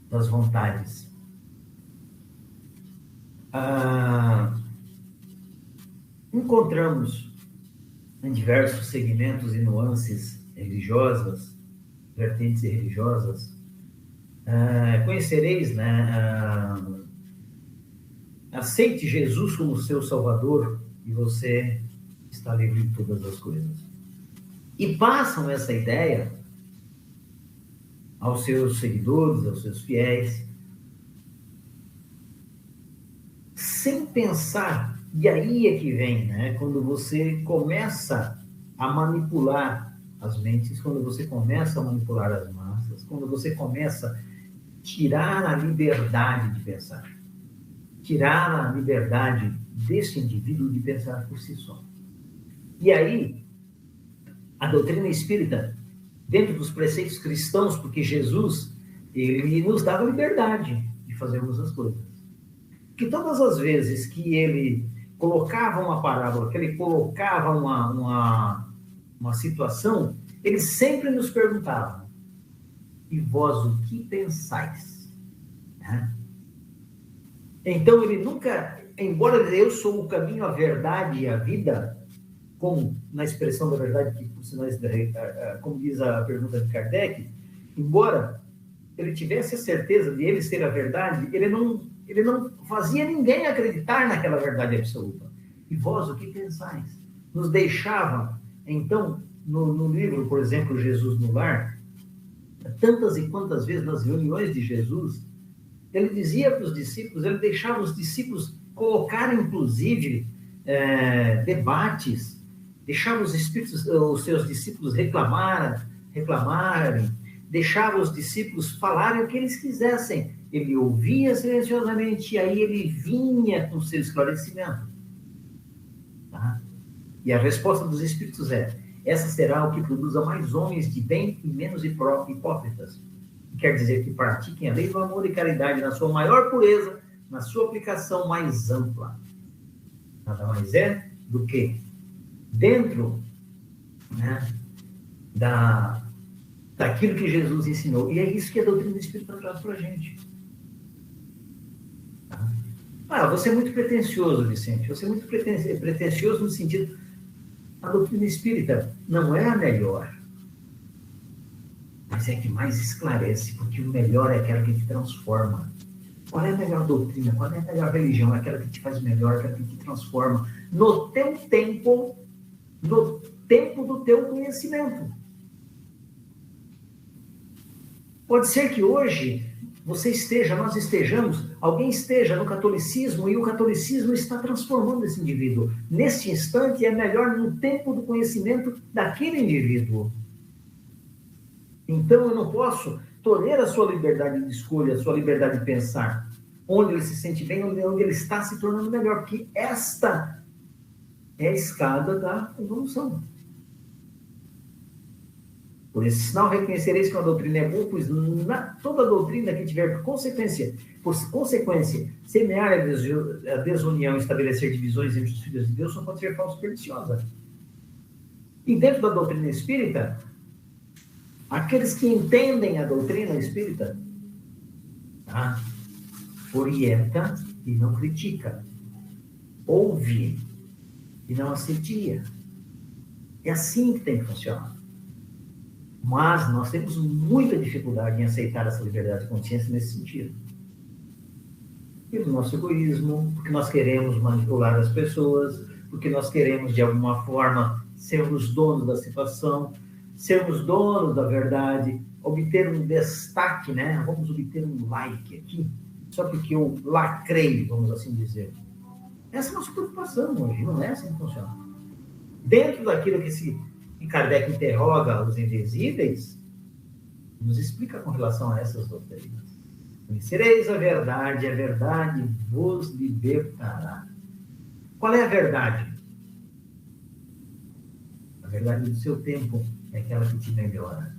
das vontades. Encontramos em diversos segmentos e nuances religiosas, vertentes religiosas, conhecereis, né, aceite Jesus como seu Salvador e você está livre de todas as coisas. E passam essa ideia aos seus seguidores, aos seus fiéis, sem pensar. E aí é que vem, né? Quando você começa a manipular as mentes, quando você começa a manipular as massas, quando você começa a tirar a liberdade de pensar, tirar a liberdade desse indivíduo de pensar por si só. E aí, a doutrina espírita, dentro dos preceitos cristãos, porque Jesus, ele nos dava liberdade de fazermos as coisas. Que todas as vezes que ele colocava uma parábola, que ele colocava uma situação, ele sempre nos perguntava: e vós o que pensais? Né? Então ele nunca, embora eu sou o caminho, a verdade e a vida, como na expressão da verdade, que por sinal, como diz a pergunta de Kardec, embora ele tivesse a certeza de ele ser a verdade, ele não fazia ninguém acreditar naquela verdade absoluta. E vós o que pensais? Nos deixava, então, no livro, por exemplo, Jesus no Lar, tantas e quantas vezes nas reuniões de Jesus, ele dizia para os discípulos, ele deixava os discípulos colocar, inclusive, debates, deixava os seus discípulos reclamarem, deixava os discípulos falarem o que eles quisessem. Ele ouvia silenciosamente e aí ele vinha com seu esclarecimento. Tá? E a resposta dos espíritos essa será o que produza mais homens de bem e menos hipócritas. Quer dizer que pratiquem a lei do amor e caridade na sua maior pureza, na sua aplicação mais ampla. Nada mais é do que dentro, né, daquilo que Jesus ensinou. E é isso que a doutrina espírita traz para a gente. Você é muito pretensioso, Vicente. Você é muito pretensioso no sentido... A doutrina espírita não é a melhor, mas é a que mais esclarece, porque o melhor é aquela que te transforma. Qual é a melhor doutrina? Qual é a melhor religião? É aquela que te faz melhor, aquela que te transforma. No teu tempo, no tempo do teu conhecimento. Pode ser que hoje nós estejamos, alguém esteja no catolicismo e o catolicismo está transformando esse indivíduo. Neste instante, é melhor no tempo do conhecimento daquele indivíduo. Então, eu não posso tolher a sua liberdade de escolha, a sua liberdade de pensar, onde ele se sente bem, onde ele está se tornando melhor, porque esta é a escada da evolução. Por esse sinal reconhecereis que uma doutrina é boa, pois toda doutrina que tiver por consequência, semear a desunião e estabelecer divisões entre os filhos de Deus, só pode ser falsa e perniciosa. E dentro da doutrina espírita, aqueles que entendem a doutrina espírita, orienta e não critica, ouve e não assedia. É assim que tem que funcionar. Mas nós temos muita dificuldade em aceitar essa liberdade de consciência nesse sentido. Pelo nosso egoísmo, porque nós queremos manipular as pessoas, porque nós queremos, de alguma forma, sermos donos da situação, sermos donos da verdade, obter um destaque, né? Vamos obter um like aqui, só porque eu lacrei, vamos assim dizer. Essa é a nossa preocupação hoje, não é assim que funciona. Dentro daquilo que Kardec interroga os invisíveis, nos explica com relação a essas doutrinas. Conhecereis a verdade vos libertará. Qual é a verdade? A verdade do seu tempo é aquela que te melhora,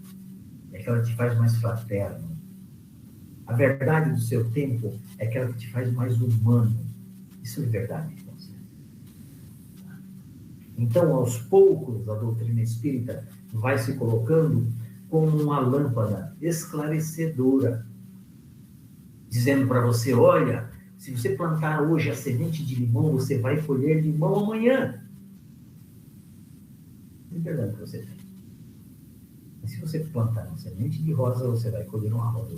é aquela que te faz mais fraterno. A verdade do seu tempo é aquela que te faz mais humano. Isso é liberdade de consciência. Então, aos poucos, a doutrina espírita vai se colocando como uma lâmpada esclarecedora, dizendo para você, olha, se você plantar hoje a semente de limão, você vai colher limão amanhã. É verdade que você tem. Mas se você plantar uma semente de rosa, você vai colher uma rosa.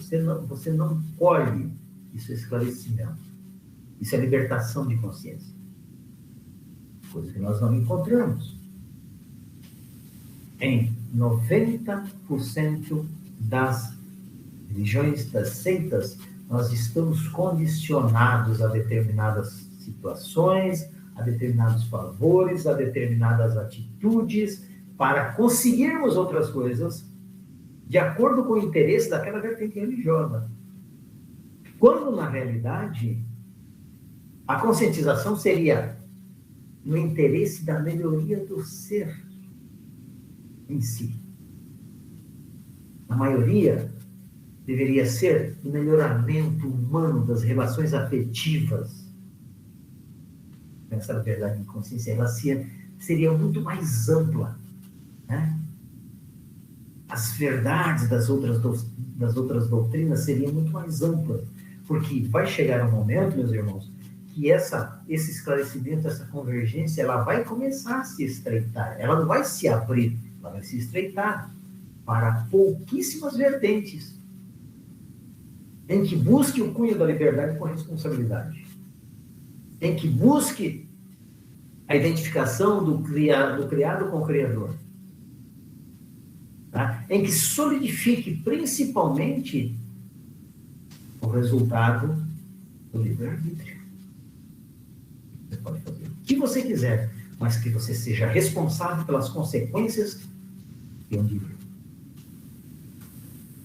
Você não colhe. Isso é esclarecimento. Isso é libertação de consciência. Coisa que nós não encontramos. Em 90% das religiões, das seitas, nós estamos condicionados a determinadas situações, a determinados favores, a determinadas atitudes, para conseguirmos outras coisas de acordo com o interesse daquela vertente religiosa. Quando, na realidade, a conscientização seria no interesse da melhoria do ser em si. A maioria deveria ser o melhoramento humano das relações afetivas. Essa verdade de consciência, ela seria muito mais ampla, né? As verdades das outras doutrinas seriam muito mais amplas, porque vai chegar um momento, meus irmãos, que esse esclarecimento, essa convergência, ela vai começar a se estreitar. Ela não vai se abrir, ela vai se estreitar para pouquíssimas vertentes, em que busque o cunho da liberdade com responsabilidade, em que busque a identificação do criado com o Criador, tá? Em que solidifique principalmente o resultado do livre-arbítrio. Você pode fazer o que você quiser, mas que você seja responsável pelas consequências de onde vir.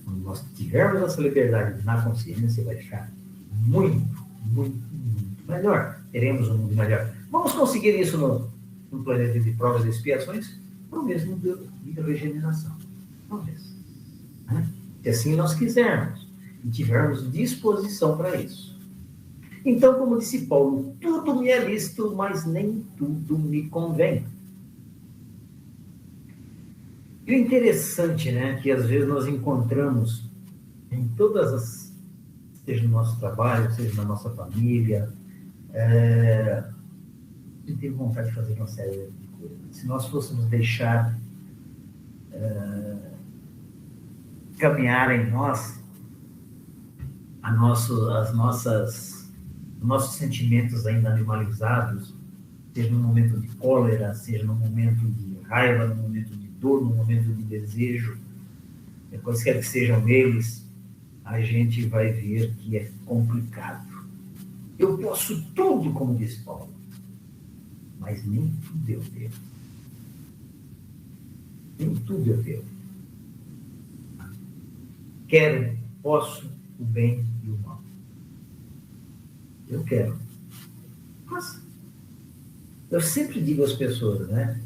Quando nós tivermos essa liberdade na consciência, vai ficar muito, muito, muito melhor. Teremos um mundo melhor. Vamos conseguir isso no planeta de provas e expiações? Ou mesmo de regeneração. Talvez. Né? Se assim nós quisermos e tivermos disposição para isso. Então, como disse Paulo, tudo me é lícito, mas nem tudo me convém. E o interessante, né, que às vezes nós encontramos em todas as, seja no nosso trabalho, seja na nossa família, a gente tem vontade de fazer uma série de coisas. Se nós fôssemos deixar caminhar em nós os nossos sentimentos ainda animalizados, seja no momento de cólera, seja no momento de raiva, no momento de dor, no momento de desejo, quaisquer que sejam eles, a gente vai ver que é complicado. Eu posso tudo, como diz Paulo, mas nem tudo eu devo. Nem tudo eu devo. Quero, posso o bem e o mal. Eu quero. Mas eu sempre digo às pessoas, né?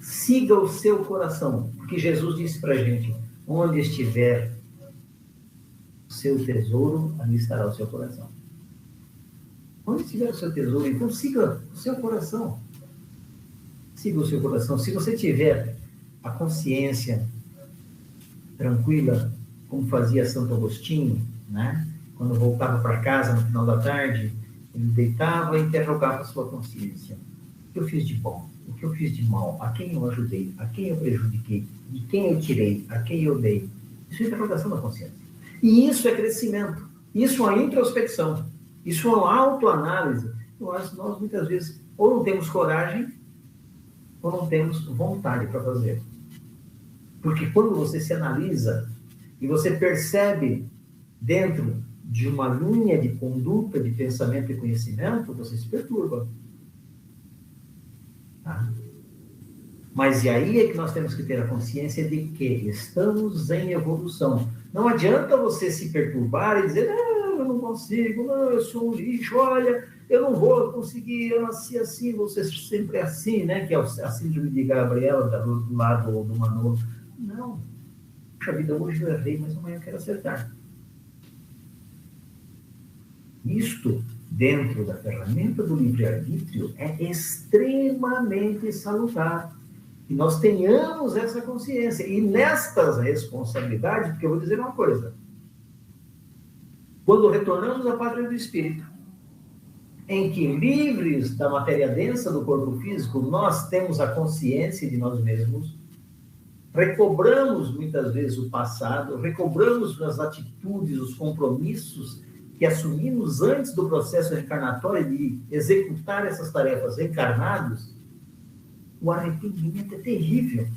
Siga o seu coração, porque Jesus disse para a gente, onde estiver o seu tesouro, ali estará o seu coração. Onde estiver o seu tesouro, então siga o seu coração. Siga o seu coração. Se você tiver a consciência tranquila, como fazia Santo Agostinho, né? Quando voltava para casa no final da tarde, ele deitava e interrogava a sua consciência. O que eu fiz de bom? O que eu fiz de mal? A quem eu ajudei? A quem eu prejudiquei? De quem eu tirei? A quem eu dei? Isso é interrogação da consciência. E isso é crescimento. Isso é uma introspecção. Isso é uma autoanálise. Nós muitas vezes, ou não temos coragem, ou não temos vontade para fazer. Porque quando você se analisa e você percebe dentro de uma linha de conduta, de pensamento e conhecimento, você se perturba. Tá? Mas e aí é que nós temos que ter a consciência de que estamos em evolução. Não adianta você se perturbar e dizer, não, eu não consigo, não, eu sou um lixo, olha, eu não vou conseguir, eu nasci assim, vou ser sempre assim, né? Que é a síndrome de Gabriela, do lado do Manolo. Não. Puxa vida, hoje eu errei, mas amanhã eu quero acertar. Isto, dentro da ferramenta do livre-arbítrio, é extremamente salutar. Que nós tenhamos essa consciência. E nestas responsabilidades, porque eu vou dizer uma coisa. Quando retornamos à pátria do Espírito, em que, livres da matéria densa do corpo físico, nós temos a consciência de nós mesmos, recobramos muitas vezes o passado, recobramos as atitudes, os compromissos que assumimos antes do processo reencarnatório de executar essas tarefas reencarnados, o arrependimento é terrível.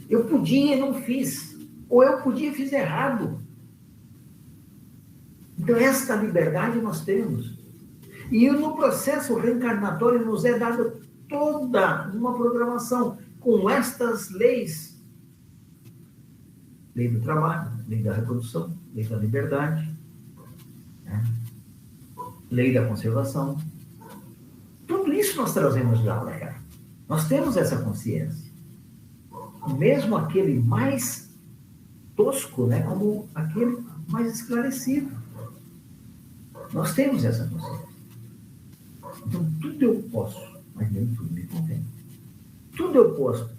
Eu podia e não fiz, ou eu podia e fiz errado. Então, esta liberdade nós temos. E no processo reencarnatório nos é dada toda uma programação com estas leis. Lei do trabalho, lei da reprodução, lei da liberdade, né? Lei da conservação. Tudo isso nós trazemos já, né? Nós temos essa consciência. Mesmo aquele mais tosco, né? Como aquele mais esclarecido. Nós temos essa consciência. Então, tudo eu posso, mas nem tudo me convém. Tudo eu posso,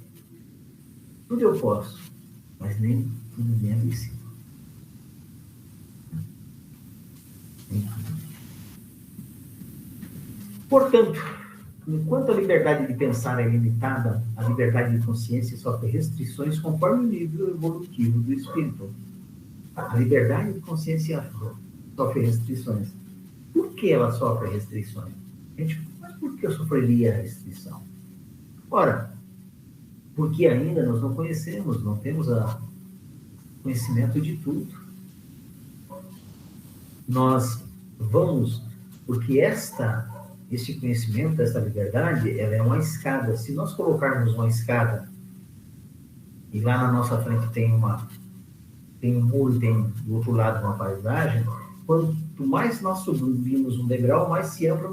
mas nem tudo me é lícito. Portanto, enquanto a liberdade de pensar é limitada, a liberdade de consciência sofre restrições conforme o nível evolutivo do espírito. A liberdade de consciência sofre restrições. Por que ela sofre restrições? Gente, mas por que eu sofreria a restrição? Ora, porque ainda nós não conhecemos, não temos conhecimento de tudo. Nós vamos, porque este conhecimento, esta liberdade, ela é uma escada. Se nós colocarmos uma escada e lá na nossa frente tem um muro, tem do outro lado uma paisagem, quanto mais nós subimos um degrau, mais se ampla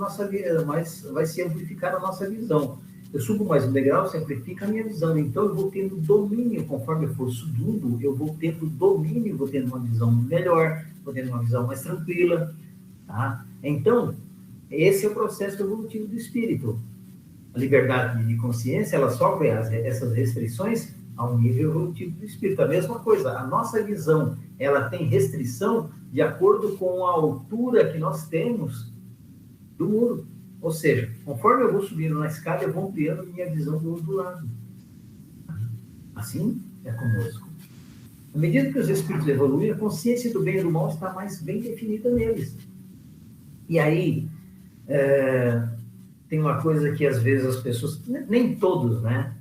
mais vai se amplificar a nossa visão. Eu subo mais um degrau, se amplifica a minha visão. Então eu vou tendo domínio, conforme eu for subindo, eu vou tendo domínio, vou tendo uma visão melhor, vou tendo uma visão mais tranquila. Tá? Então, esse é o processo evolutivo do espírito. A liberdade de consciência, ela sofre essas restrições ao nível evolutivo do espírito. A mesma coisa, a nossa visão, ela tem restrição de acordo com a altura que nós temos do muro. Ou seja, conforme eu vou subindo na escada, eu vou ampliando minha visão do outro lado. Assim é conosco. À medida que os espíritos evoluem, a consciência do bem e do mal está mais bem definida neles. E aí, tem uma coisa que às vezes as pessoas, nem todos, né?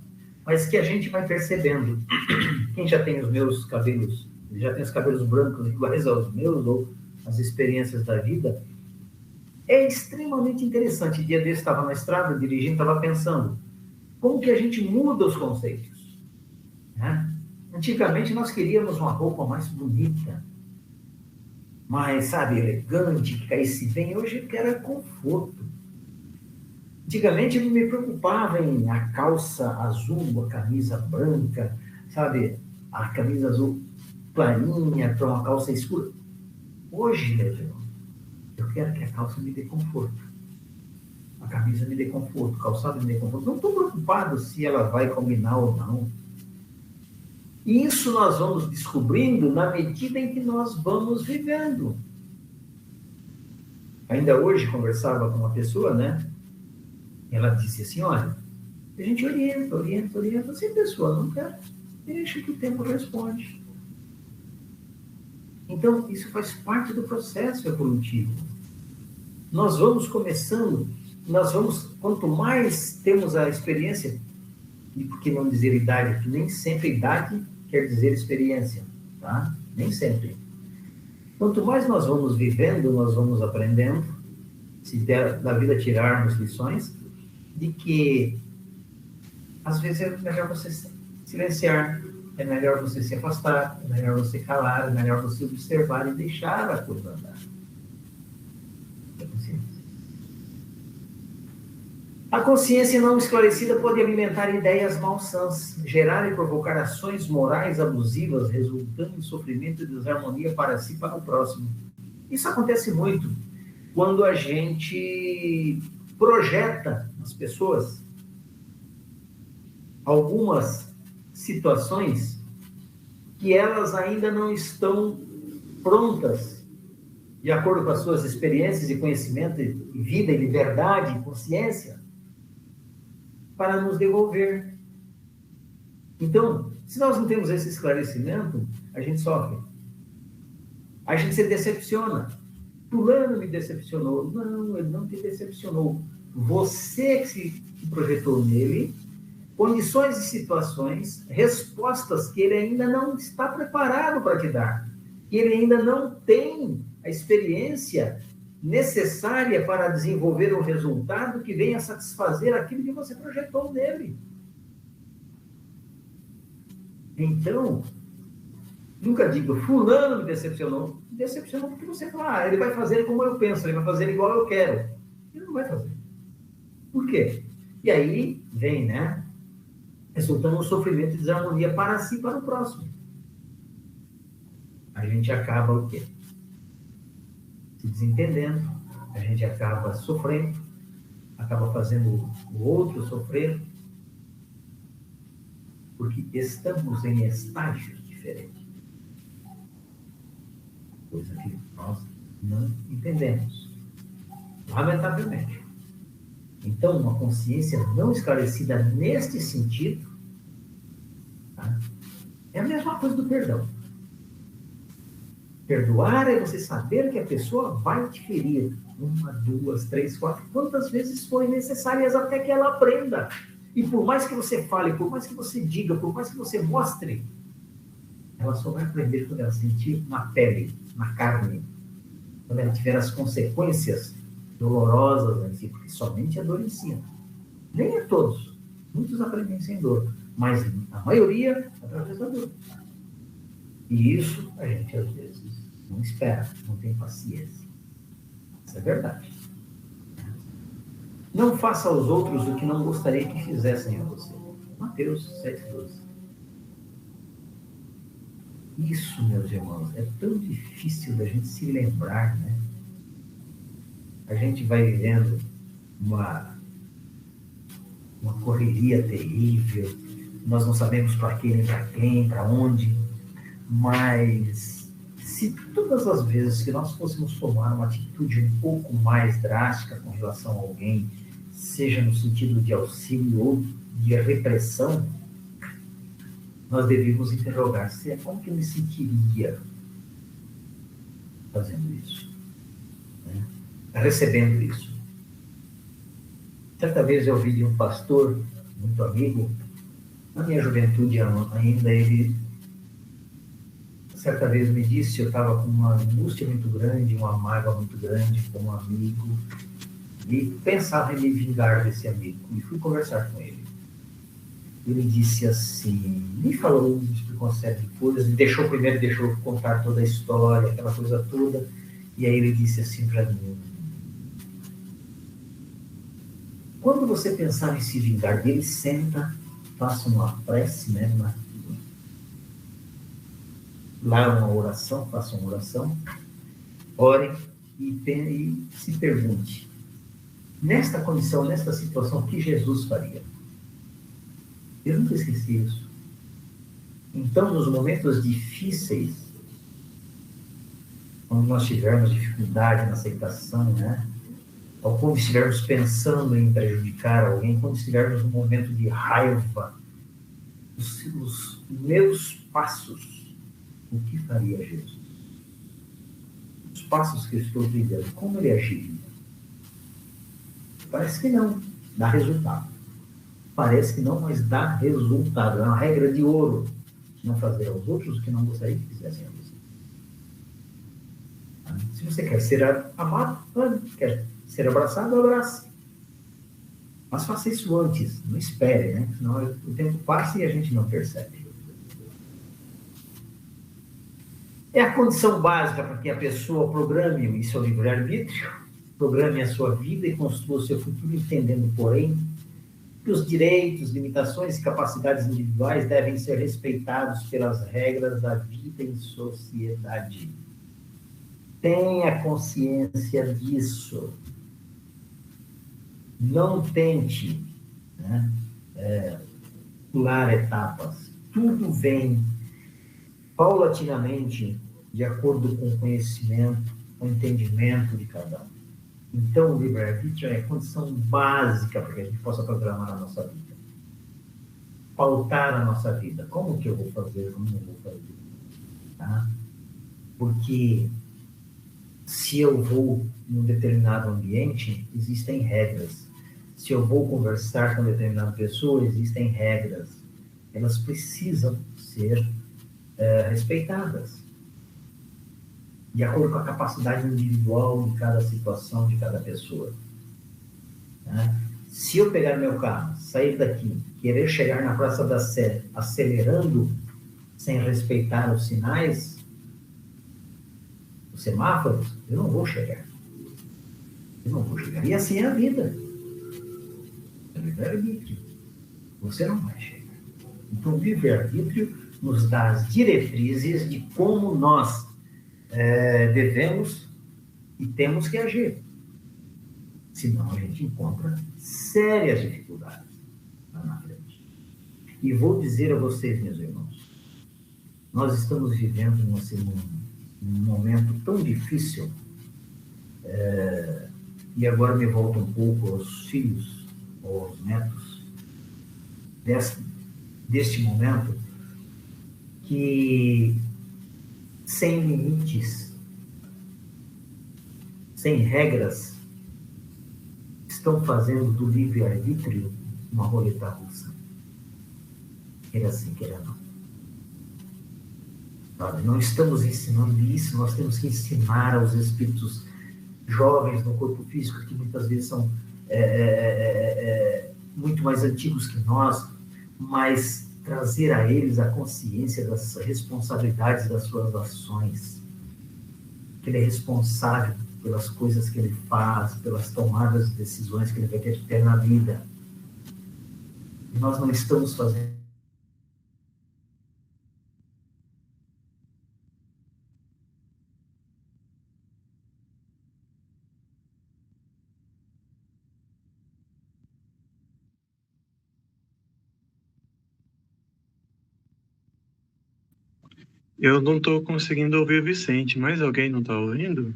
Mas que a gente vai percebendo. Quem já tem os meus cabelos, já tem os cabelos brancos iguais aos meus, ou as experiências da vida, é extremamente interessante. Dia desse estava na estrada, dirigindo, estava pensando, como que a gente muda os conceitos? Né? Antigamente nós queríamos uma roupa mais bonita, mais, sabe, elegante, que caísse bem. Hoje eu quero conforto. Antigamente eu não me preocupava em a calça azul, a camisa branca, sabe, a camisa azul clarinha para uma calça escura. Hoje, eu quero que a calça me dê conforto, a camisa me dê conforto, o calçado me dê conforto. Não estou preocupado se ela vai combinar ou não. Isso nós vamos descobrindo na medida em que nós vamos vivendo. Ainda hoje conversava com uma pessoa, né? Ela disse assim, olha, a gente orienta. Se a pessoa não quer, deixa que o tempo responde. Então, isso faz parte do processo evolutivo. Nós vamos começando, quanto mais temos a experiência, e por que não dizer idade, porque nem sempre idade quer dizer experiência, tá? Nem sempre. Quanto mais nós vamos vivendo, nós vamos aprendendo, se da vida tirarmos lições, de que às vezes é melhor você silenciar, é melhor você se afastar, é melhor você calar, é melhor você observar e deixar a coisa andar. A consciência não esclarecida pode alimentar ideias malsãs, gerar e provocar ações morais abusivas, resultando em sofrimento e desarmonia para si e para o próximo. Isso acontece muito quando a gente projeta nas pessoas algumas situações que elas ainda não estão prontas, de acordo com as suas experiências e conhecimento, e vida, e liberdade, e consciência, para nos devolver. Então, se nós não temos esse esclarecimento, a gente sofre. A gente se decepciona. Fulano me decepcionou. Não, ele não te decepcionou. Você que se projetou nele condições e situações, respostas que ele ainda não está preparado para te dar. Que ele ainda não tem a experiência necessária para desenvolver um resultado que venha satisfazer aquilo que você projetou nele. Então, nunca diga, fulano me decepcionou. Me decepcionou porque você fala, ele vai fazer como eu penso, ele vai fazer igual eu quero. Ele não vai fazer. Por quê? E aí vem, né? Resultando um sofrimento e desarmonia para si e para o próximo. A gente acaba o quê? Se desentendendo, a gente acaba sofrendo, acaba fazendo o outro sofrer, porque estamos em estágios diferentes. Coisa que nós não entendemos, lamentavelmente. Então, uma consciência não esclarecida neste sentido, tá? É a mesma coisa do perdão. Perdoar é você saber que a pessoa vai te ferir 1, 2, 3, 4, quantas vezes forem necessárias até que ela aprenda. E por mais que você fale, por mais que você diga, por mais que você mostre, ela só vai aprender quando ela sentir na pele, na carne, quando ela tiver as consequências dolorosas em si, porque somente a dor ensina. Nem a todos. Muitos aprendem sem dor, mas a maioria através da dor. E isso a gente às vezes não espera, não tem paciência. Isso é verdade. Não faça aos outros o que não gostaria que fizessem a você. Mateus 7,12. Isso, meus irmãos, é tão difícil da gente se lembrar, né? A gente vai vivendo uma correria terrível, nós não sabemos para quem, nem para quem, para onde, mas se todas as vezes que nós fôssemos tomar uma atitude um pouco mais drástica com relação a alguém, seja no sentido de auxílio ou de repressão, nós devíamos interrogar-se como que eu me sentiria fazendo isso, né? Recebendo isso. Certa vez eu ouvi de um pastor, muito amigo, na minha juventude ainda, ele certa vez me disse, eu estava com uma angústia muito grande, uma mágoa muito grande com um amigo, e pensava em me vingar desse amigo, e fui conversar com ele. Ele disse assim, me falou, me explicou uma série de coisas, deixou eu contar toda a história, aquela coisa toda, e aí ele disse assim para mim, quando você pensar em se vingar dele, senta, faça uma prece, né, lá uma oração, faça uma oração, ore e se pergunte, nesta condição, nesta situação, o que Jesus faria? Eu nunca esqueci isso. Então, nos momentos difíceis, quando nós tivermos dificuldade na aceitação, né? Ou quando estivermos pensando em prejudicar alguém, quando estivermos num momento de raiva, os meus passos, o que faria Jesus? Os passos que eu estou vivendo, como ele agiria? Parece que não, dá resultado. Parece que não, mas dá resultado. É uma regra de ouro. Não fazer aos outros o que não gostaria que fizessem a você. Se você quer ser amado, quer ser abraçado, abrace. Mas faça isso antes, não espere, né? Senão o tempo passa e a gente não percebe. É a condição básica para que a pessoa programe o seu livre-arbítrio, programe a sua vida e construa o seu futuro, entendendo, porém, que os direitos, limitações e capacidades individuais devem ser respeitados pelas regras da vida em sociedade. Tenha consciência disso. Não tente, né, pular etapas. Tudo vem paulatinamente de acordo com o conhecimento, com o entendimento de cada um. Então, o livre-arbítrio é a condição básica para que a gente possa programar a nossa vida. Pautar a nossa vida. Como que eu vou fazer, como não vou fazer? Tá? Porque se eu vou num determinado ambiente, existem regras. Se eu vou conversar com determinada pessoa, existem regras. Elas precisam ser respeitadas. De acordo com a capacidade individual de cada situação, de cada pessoa. Né? Se eu pegar meu carro, sair daqui, querer chegar na Praça da Sé acelerando, sem respeitar os sinais, os semáforos, eu não vou chegar. Eu não vou chegar. E assim é a vida. É livre-arbítrio. Você não vai chegar. Então, o livre-arbítrio nos dá as diretrizes de como nós devemos e temos que agir. Senão a gente encontra sérias dificuldades lá na frente. E vou dizer a vocês, meus irmãos, nós estamos vivendo num momento tão difícil, e agora me volto um pouco aos filhos, ou aos netos, deste momento, que sem limites, sem regras, estão fazendo do livre-arbítrio uma roleta russa. Queira sim, queira não. Sabe? Não estamos ensinando isso, nós temos que ensinar aos espíritos jovens no corpo físico, que muitas vezes são muito mais antigos que nós, mas trazer a eles a consciência das responsabilidades das suas ações. Que ele é responsável pelas coisas que ele faz, pelas tomadas de decisões que ele vai ter que ter na vida. E nós não estamos fazendo. Eu não estou conseguindo ouvir o Vicente, mas alguém não está ouvindo?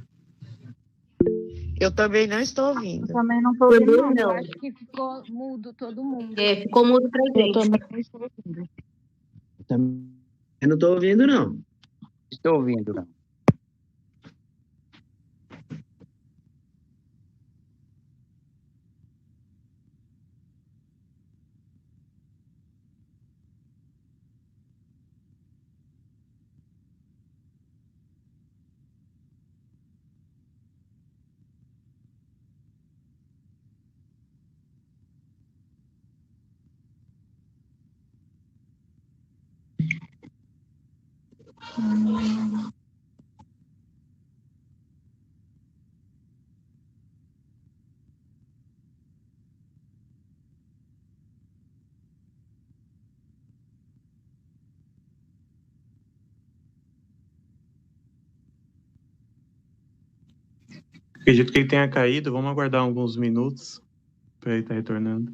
Eu também não estou ouvindo. Eu também não estou ouvindo, não. Eu acho que ficou mudo todo mundo. Ficou mudo pra Eu gente. também não estou ouvindo. Eu não estou ouvindo, não. Estou ouvindo, não. Acredito que ele tenha caído. Vamos aguardar alguns minutos para ele estar retornando.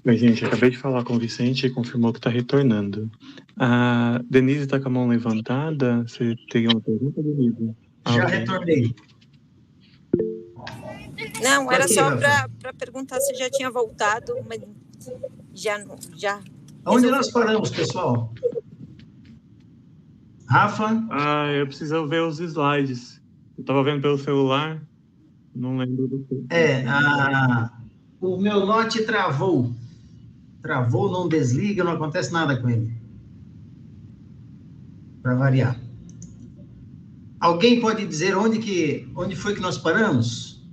Oi, gente, acabei de falar com o Vicente e confirmou que está retornando. A Denise está com a mão levantada. Você tem uma pergunta, Denise? Já Ok. retornei. Não, era Ok, só Rafa. para perguntar se já tinha voltado, mas já. Onde resolveu. nós paramos, pessoal? Rafa? Eu preciso ver os slides. Eu estava vendo pelo celular, não lembro do que. O meu Note travou. Travou, não desliga, não acontece nada com ele. Para variar. Alguém pode dizer onde foi que nós paramos?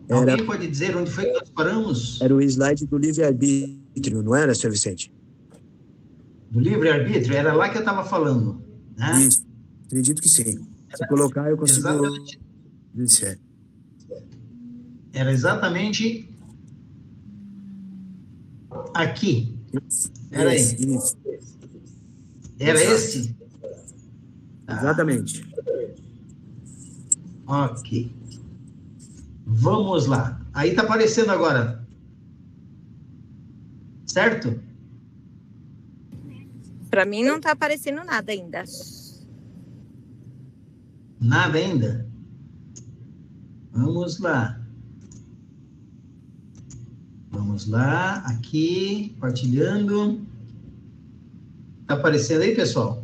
Alguém pode dizer onde foi que nós paramos? Era o slide do livre-arbítrio, não era, senhor Vicente? Do livre-arbítrio? Era lá que eu estava falando. Né? Isso, acredito que sim. Se colocar, eu consigo... Exatamente. Dizer. Era exatamente aqui. Era aí. Isso. Era Exato. esse? Exatamente. Ok. Vamos lá. Aí está aparecendo agora. Certo? Para mim não está aparecendo nada ainda. Nada ainda? Vamos lá. Vamos lá. Aqui, partilhando. Está aparecendo aí, pessoal?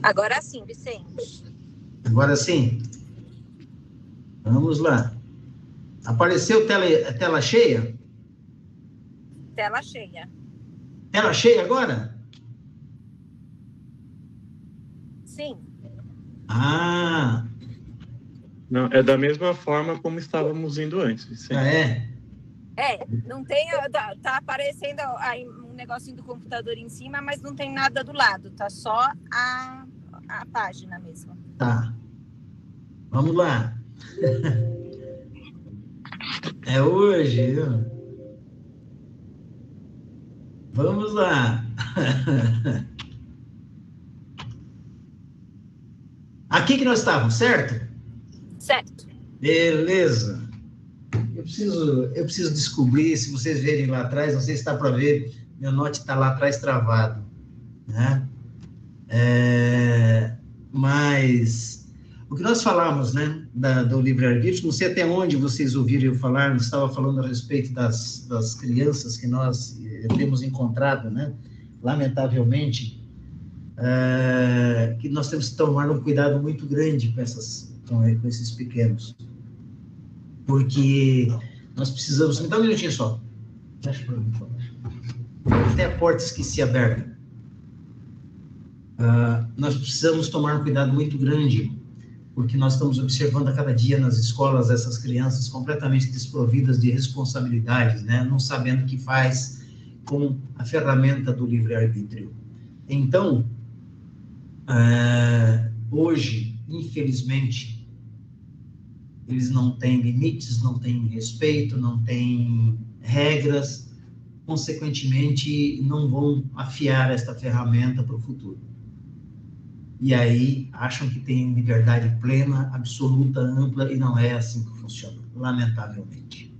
Agora sim, Vicente. Agora sim. Vamos lá. Apareceu tela cheia? Tela cheia. Tela cheia agora? Sim. Ah, Não, é da mesma forma como estávamos indo antes, Vicente. é. Não tem. Tá aparecendo aí um negocinho do computador em cima, mas não tem nada do lado. Tá só a página mesmo. Tá. Vamos lá. É hoje, viu? Vamos lá. Aqui que nós estávamos, certo? Certo. Beleza. Eu preciso descobrir, se vocês verem lá atrás, não sei se está para ver, meu Note está lá atrás travado, né? Mas o que nós falamos, né, do livre-arbítrio, não sei até onde vocês ouviram eu falar, eu estava falando a respeito das crianças que nós temos encontrado, né, lamentavelmente, que nós temos que tomar um cuidado muito grande com esses pequenos, porque nós precisamos... Me dá um minutinho só. Fecha para mim, por favor. Até a porta esqueci aberta. Nós precisamos tomar um cuidado muito grande, porque nós estamos observando a cada dia nas escolas essas crianças completamente desprovidas de responsabilidades, né? Não sabendo o que faz com a ferramenta do livre-arbítrio. Então, hoje, infelizmente, eles não têm limites, não têm respeito, não têm regras, consequentemente, não vão afiar esta ferramenta para o futuro. E aí, acham que têm liberdade plena, absoluta, ampla, e não é assim que funciona, lamentavelmente.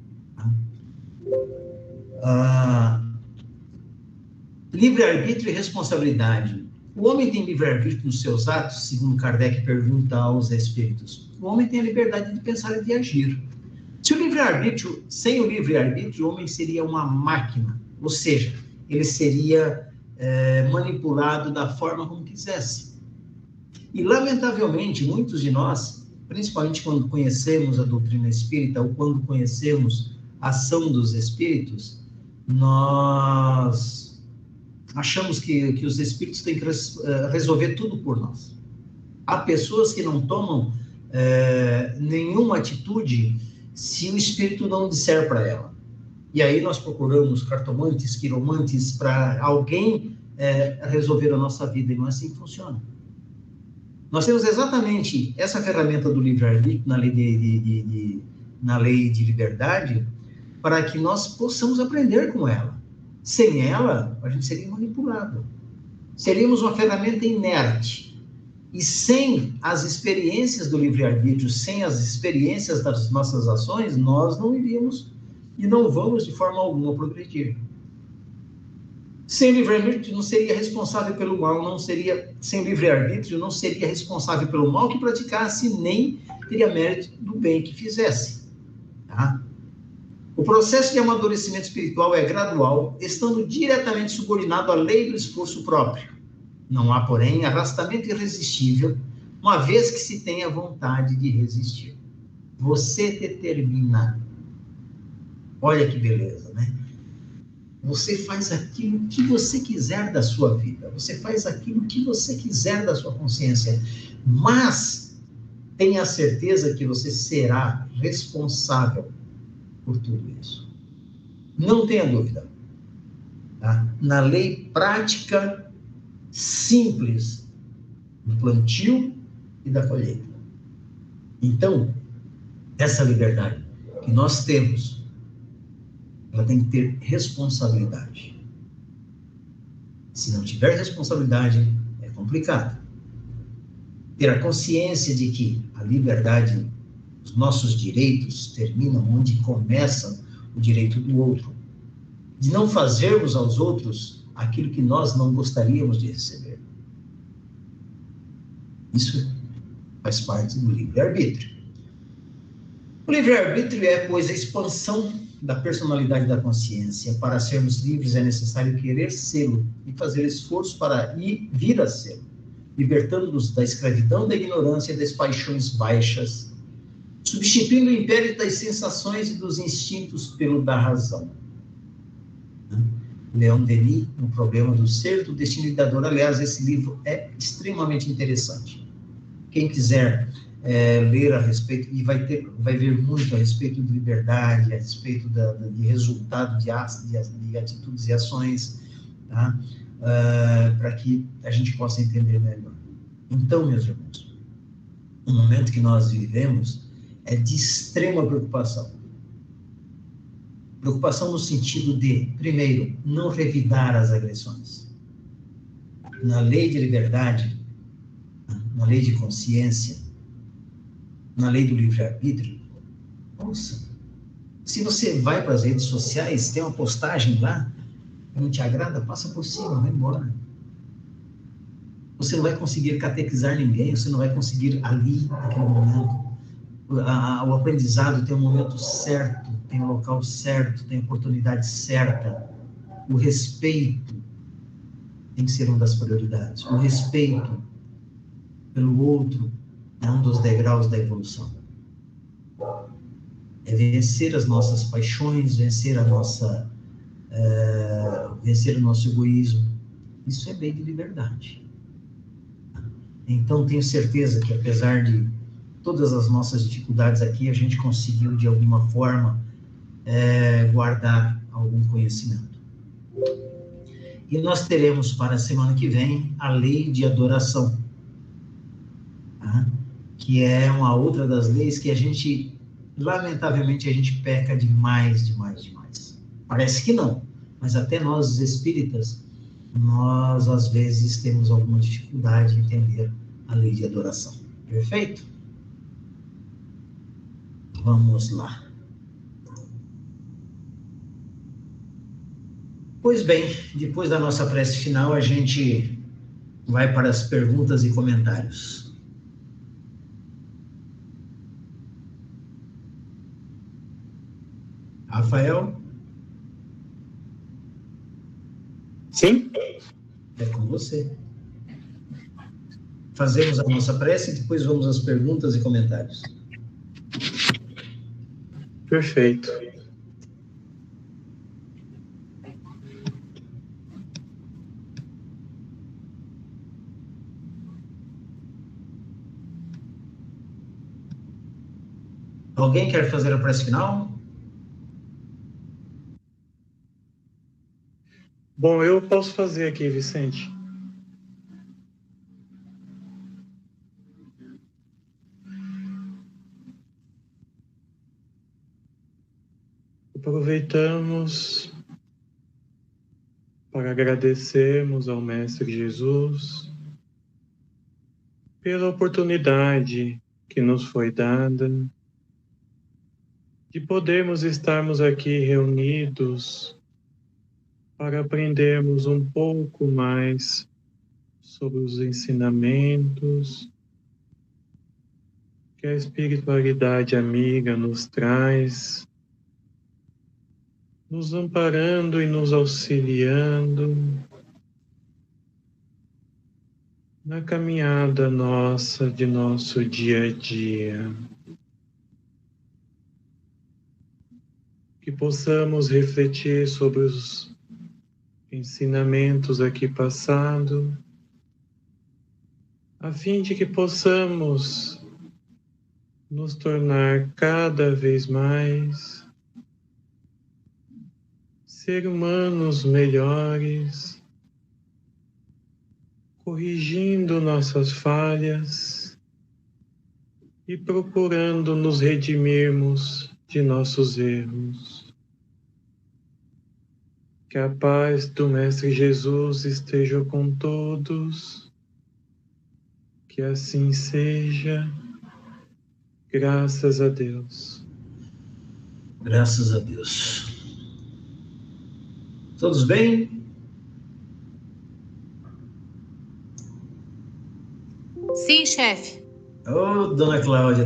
Livre-arbítrio e responsabilidade. O homem tem livre-arbítrio nos seus atos, segundo Kardec pergunta aos espíritos. O homem tem a liberdade de pensar e de agir. Sem o livre-arbítrio, o homem seria uma máquina, ou seja, ele seria manipulado da forma como quisesse. E, lamentavelmente, muitos de nós, principalmente quando conhecemos a doutrina espírita ou quando conhecemos a ação dos espíritos, nós achamos que os espíritos têm que resolver tudo por nós. Há pessoas que não tomam nenhuma atitude se o espírito não disser para ela. E aí nós procuramos cartomantes, quiromantes, para alguém resolver a nossa vida, e não é assim que funciona. Nós temos exatamente essa ferramenta do livre-arbítrio na lei de liberdade, para que nós possamos aprender com ela. Sem ela, a gente seria manipulado. Seríamos uma ferramenta inerte. E sem as experiências do livre-arbítrio, sem as experiências das nossas ações, nós não iríamos e não vamos de forma alguma progredir. Sem livre-arbítrio não seria responsável pelo mal, sem livre-arbítrio não seria responsável pelo mal que praticasse, nem teria mérito do bem que fizesse. Tá? O processo de amadurecimento espiritual é gradual, estando diretamente subordinado à lei do esforço próprio. Não há, porém, arrastamento irresistível, uma vez que se tenha vontade de resistir. Você determina. Olha que beleza, né? Você faz aquilo que você quiser da sua vida. Você faz aquilo que você quiser da sua consciência. Mas tenha certeza que você será responsável por tudo isso. Não tenha dúvida. Tá? Na lei prática simples do plantio e da colheita. Então, essa liberdade que nós temos, ela tem que ter responsabilidade. Se não tiver responsabilidade, é complicado. Ter a consciência de que a liberdade, os nossos direitos terminam onde começa o direito do outro. De não fazermos aos outros aquilo que nós não gostaríamos de receber. Isso faz parte do livre-arbítrio. O livre-arbítrio é, pois, a expansão da personalidade da consciência. Para sermos livres é necessário querer sê-lo e fazer esforço para vir a sê-lo, libertando-nos da escravidão, da ignorância e das paixões baixas, substituindo o império das sensações e dos instintos pelo da razão. Leon Denis, no problema do ser, do destino e da dor. Aliás, esse livro é extremamente interessante. Quem quiser ler a respeito, e vai ver muito a respeito de liberdade, a respeito de resultado de atitudes e ações, tá? Para que a gente possa entender melhor. Então, meus irmãos, o momento que nós vivemos é de extrema preocupação. Preocupação no sentido de, primeiro, não revidar as agressões. Na lei de liberdade, na lei de consciência, na lei do livre-arbítrio, nossa, se você vai para as redes sociais, tem uma postagem lá, que não te agrada, passa por cima, vai embora. Você não vai conseguir catequizar ninguém, você não vai conseguir ali, naquele momento. O aprendizado tem um momento certo, tem um local certo, tem a oportunidade certa. O respeito tem que ser uma das prioridades. O respeito pelo outro é um dos degraus da evolução. É vencer as nossas paixões, vencer o nosso egoísmo. Isso é lei de liberdade. Então, tenho certeza que, apesar de todas as nossas dificuldades aqui, a gente conseguiu, de alguma forma, guardar algum conhecimento. E nós teremos, para a semana que vem, a lei de adoração, tá? Que é uma outra das leis que a gente, lamentavelmente, a gente peca demais. Parece que não, mas até nós, os espíritas, nós, às vezes, temos alguma dificuldade em entender a lei de adoração. Perfeito? Vamos lá. Pois bem, depois da nossa prece final, a gente vai para as perguntas e comentários. Rafael? Sim? É com você. Fazemos a nossa prece e depois vamos às perguntas e comentários. Perfeito. Alguém quer fazer a prece final? Bom, eu posso fazer aqui, Vicente. Aproveitamos para agradecermos ao Mestre Jesus pela oportunidade que nos foi dada de podermos estarmos aqui reunidos para aprendermos um pouco mais sobre os ensinamentos que a espiritualidade amiga nos traz, nos amparando e nos auxiliando na caminhada nossa de nosso dia a dia. Que possamos refletir sobre os ensinamentos aqui passados, a fim de que possamos nos tornar cada vez mais seres humanos melhores, corrigindo nossas falhas e procurando nos redimirmos de nossos erros. Que a paz do Mestre Jesus esteja com todos, que assim seja, graças a Deus. Graças a Deus. Todos bem? Sim, chefe. Ô, dona Cláudia.